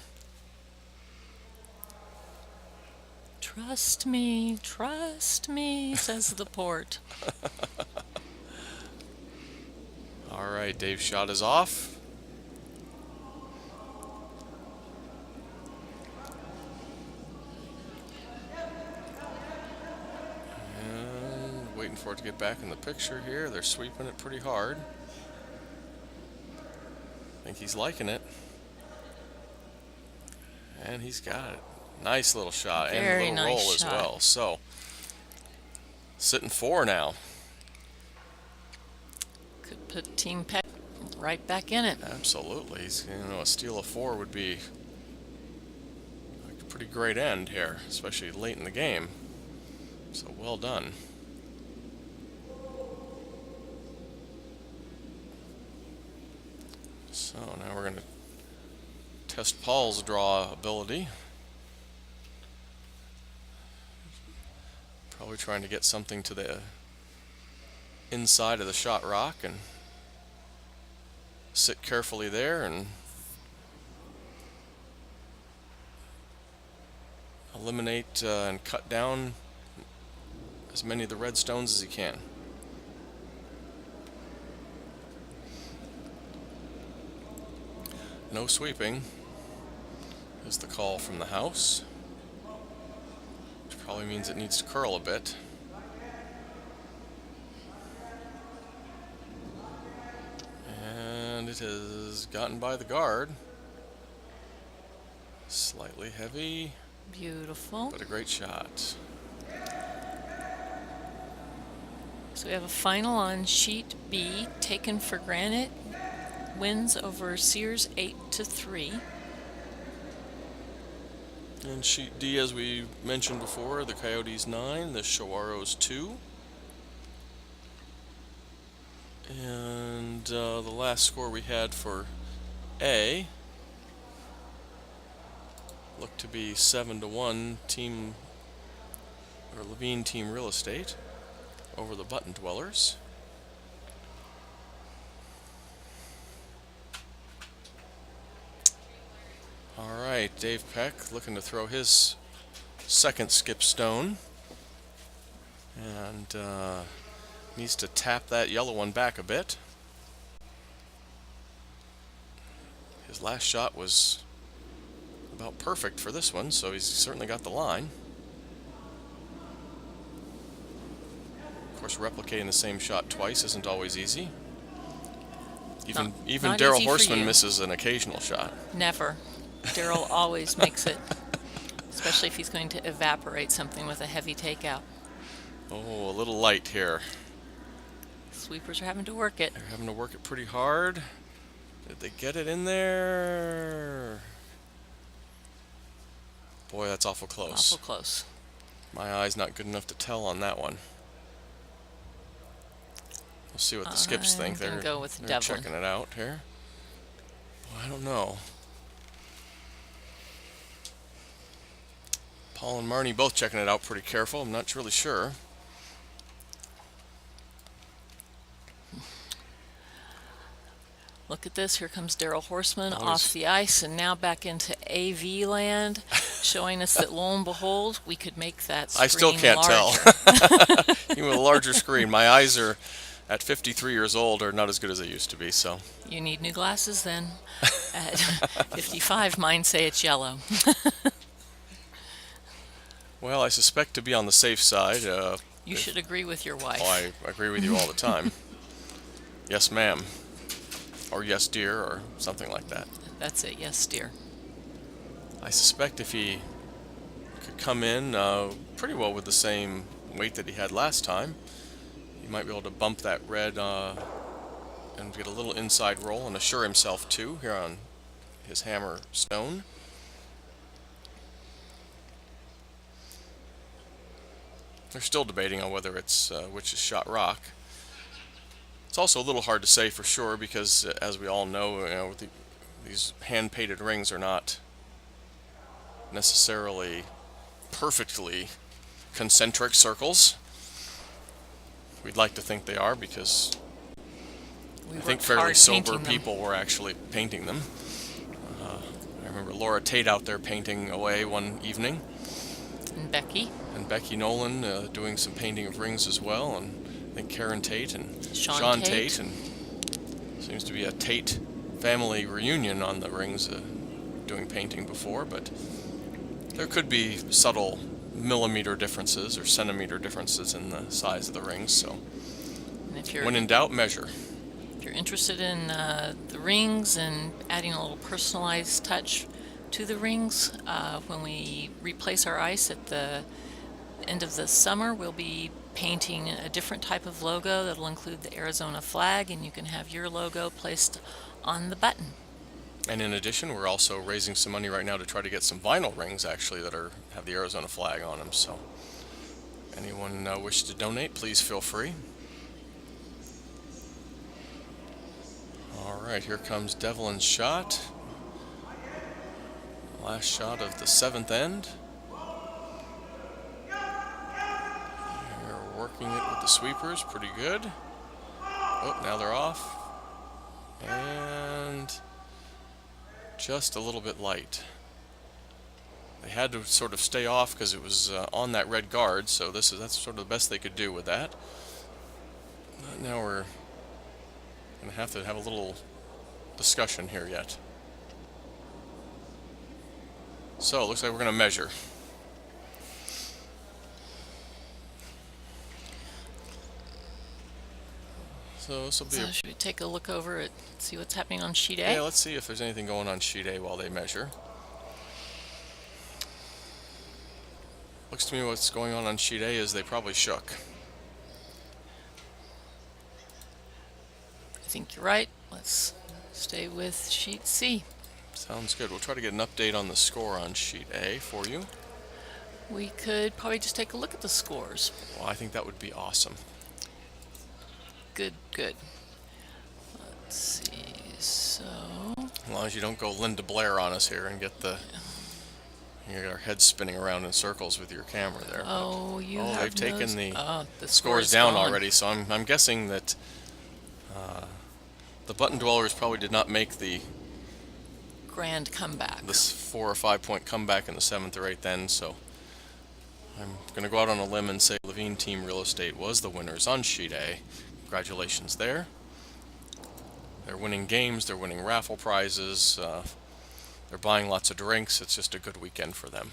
Trust me, says the port. All right, Dave's shot is off. And waiting for it to get back in the picture here. They're sweeping it pretty hard. I think he's liking it. And he's got it. Nice little shot. Very and a little nice roll shot. as well. So, sitting 4 now. Could put Team Peck right back in it. Absolutely. A steal of 4 would be a pretty great end here, especially late in the game. So well done. So now we're going to test Paul's draw ability. Probably trying to get something to the inside of the shot rock and sit carefully there and eliminate and cut down as many of the red stones as he can. No sweeping. is the call from the house, which probably means it needs to curl a bit. And it has gotten by the guard. Slightly heavy, Beautiful. but a great shot. So we have a final on sheet B. Taken for Granted wins over Sears 8-3. And sheet D, as we mentioned before, the Coyotes 9, the Shawaros 2. And the last score we had for A looked to be 7-1 team, or Levine Team Real Estate over the Button Dwellers. All right, Dave Peck looking to throw his second skip stone, and needs to tap that yellow one back a bit. His last shot was about perfect for this one, so he's certainly got the line. Of course, replicating the same shot twice isn't always easy. Even not Daryl easy for Horseman you. misses an occasional shot. Never. Daryl always makes it, especially if he's going to evaporate something with a heavy takeout. Oh, a little light here. Sweepers are having to work it. They're having to work it pretty hard. Did they get it in there? Boy, that's awful close. Awful close. My eye's not good enough to tell on that one. We'll see what the skips think. I'm gonna go with Devlin. Checking it out here. Well, I don't know. Paul and Marnie both checking it out pretty careful. I'm not really sure. Look at this. Here comes Daryl Horseman Oh, off the ice and now back into AV land, showing us that lo and behold, we could make that screen I still can't larger. tell. Even with a larger screen, my eyes are, at 53 years old, are not as good as they used to be. So You need new glasses then. At 55, mine say it's yellow. well, I suspect to be on the safe side. You should agree with your wife. Oh, I agree with you all the time. Yes, ma'am. Or yes, dear, or something like that. That's it. Yes, dear. I suspect if he could come in pretty well with the same weight that he had last time, he might be able to bump that red and get a little inside roll and assure himself too here on his hammer stone. They're still debating on whether it's which is shot rock. It's also a little hard to say for sure because, as we all know, these hand-painted rings are not necessarily perfectly concentric circles. We'd like to think they are because I think fairly sober people were actually painting them. I remember Laura Tate out there painting away one evening. And Becky Nolan doing some painting of rings as well, and I think Karen Tate and Sean Tate, and seems to be a Tate family reunion on the rings doing painting before, but there could be subtle millimeter differences or centimeter differences in the size of the rings, so when in doubt, measure. If you're interested in the rings and adding a little personalized touch to the rings, when we replace our ice at the end of the summer, we'll be painting a different type of logo that'll include the Arizona flag, and you can have your logo placed on the button. And in addition, we're also raising some money right now to try to get some vinyl rings actually that have the Arizona flag on them. So anyone wish to donate, please feel free. All right, here comes Devlin's shot. Last shot of the seventh end. They're working it with the sweepers pretty good. Oh, now they're off. And just a little bit light. They had to sort of stay off because it was on that red guard, so that's sort of the best they could do with that. Now we're going to have a little discussion here yet. So it looks like we're going to measure. So this will be So should we take a look over at see what's happening on sheet A? yeah, let's see if there's anything going on sheet A while they measure. Looks to me what's going on sheet A is they probably shook. I think you're right. Let's stay with sheet C. Sounds good. We'll try to get an update on the score on sheet A for you. We could probably just take a look at the scores. Well, I think that would be awesome. Good, good. Let's see, so... As long as you don't go Linda Blair on us here and get our heads spinning around in circles with your camera there. Oh, you have they've taken the scores down gone. already, so I'm guessing that the button dwellers probably did not make the Grand comeback. this 4 or 5 point comeback in the 7th or 8th end, so I'm going to go out on a limb and say Levine Team Real Estate was the winners on sheet A. Congratulations there. They're winning games, they're winning raffle prizes, they're buying lots of drinks. It's just a good weekend for them.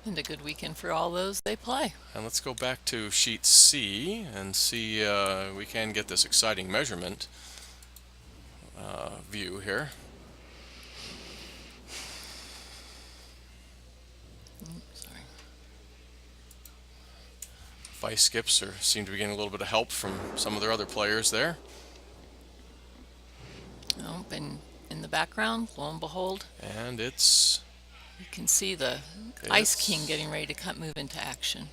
And a good weekend for all those they play. And let's go back to sheet C and see we can get this exciting measurement view here. Sorry. Vice skips seem to be getting a little bit of help from some of their other players there. Oh, and in the background, lo and behold, And it's you can see the Ice King getting ready to move into action.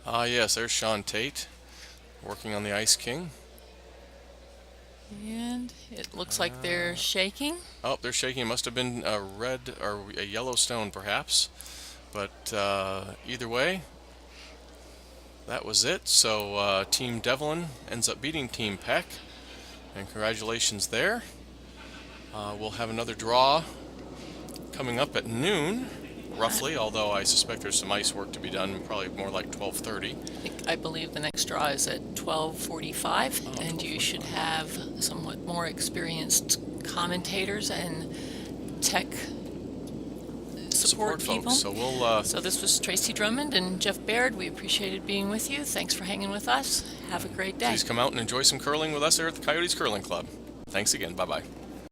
yes, there's Sean Tate working on the Ice King. And it looks like they're shaking. Oh, they're shaking. It must have been a red or a yellow stone, perhaps. But either way, that was it. So Team Devlin ends up beating Team Peck. And congratulations there. We'll have another draw coming up at noon, roughly, although I suspect there's some ice work to be done, probably more like 12:30. I believe the next draw is at 12:45, and you should have somewhat more experienced commentators and tech support people. folks. So we'll So this was Tracy Drummond and Jeff Baird. We appreciated being with you. Thanks for hanging with us. Have a great day. please come out and enjoy some curling with us here at the Coyotes Curling Club. Thanks again. Bye-bye.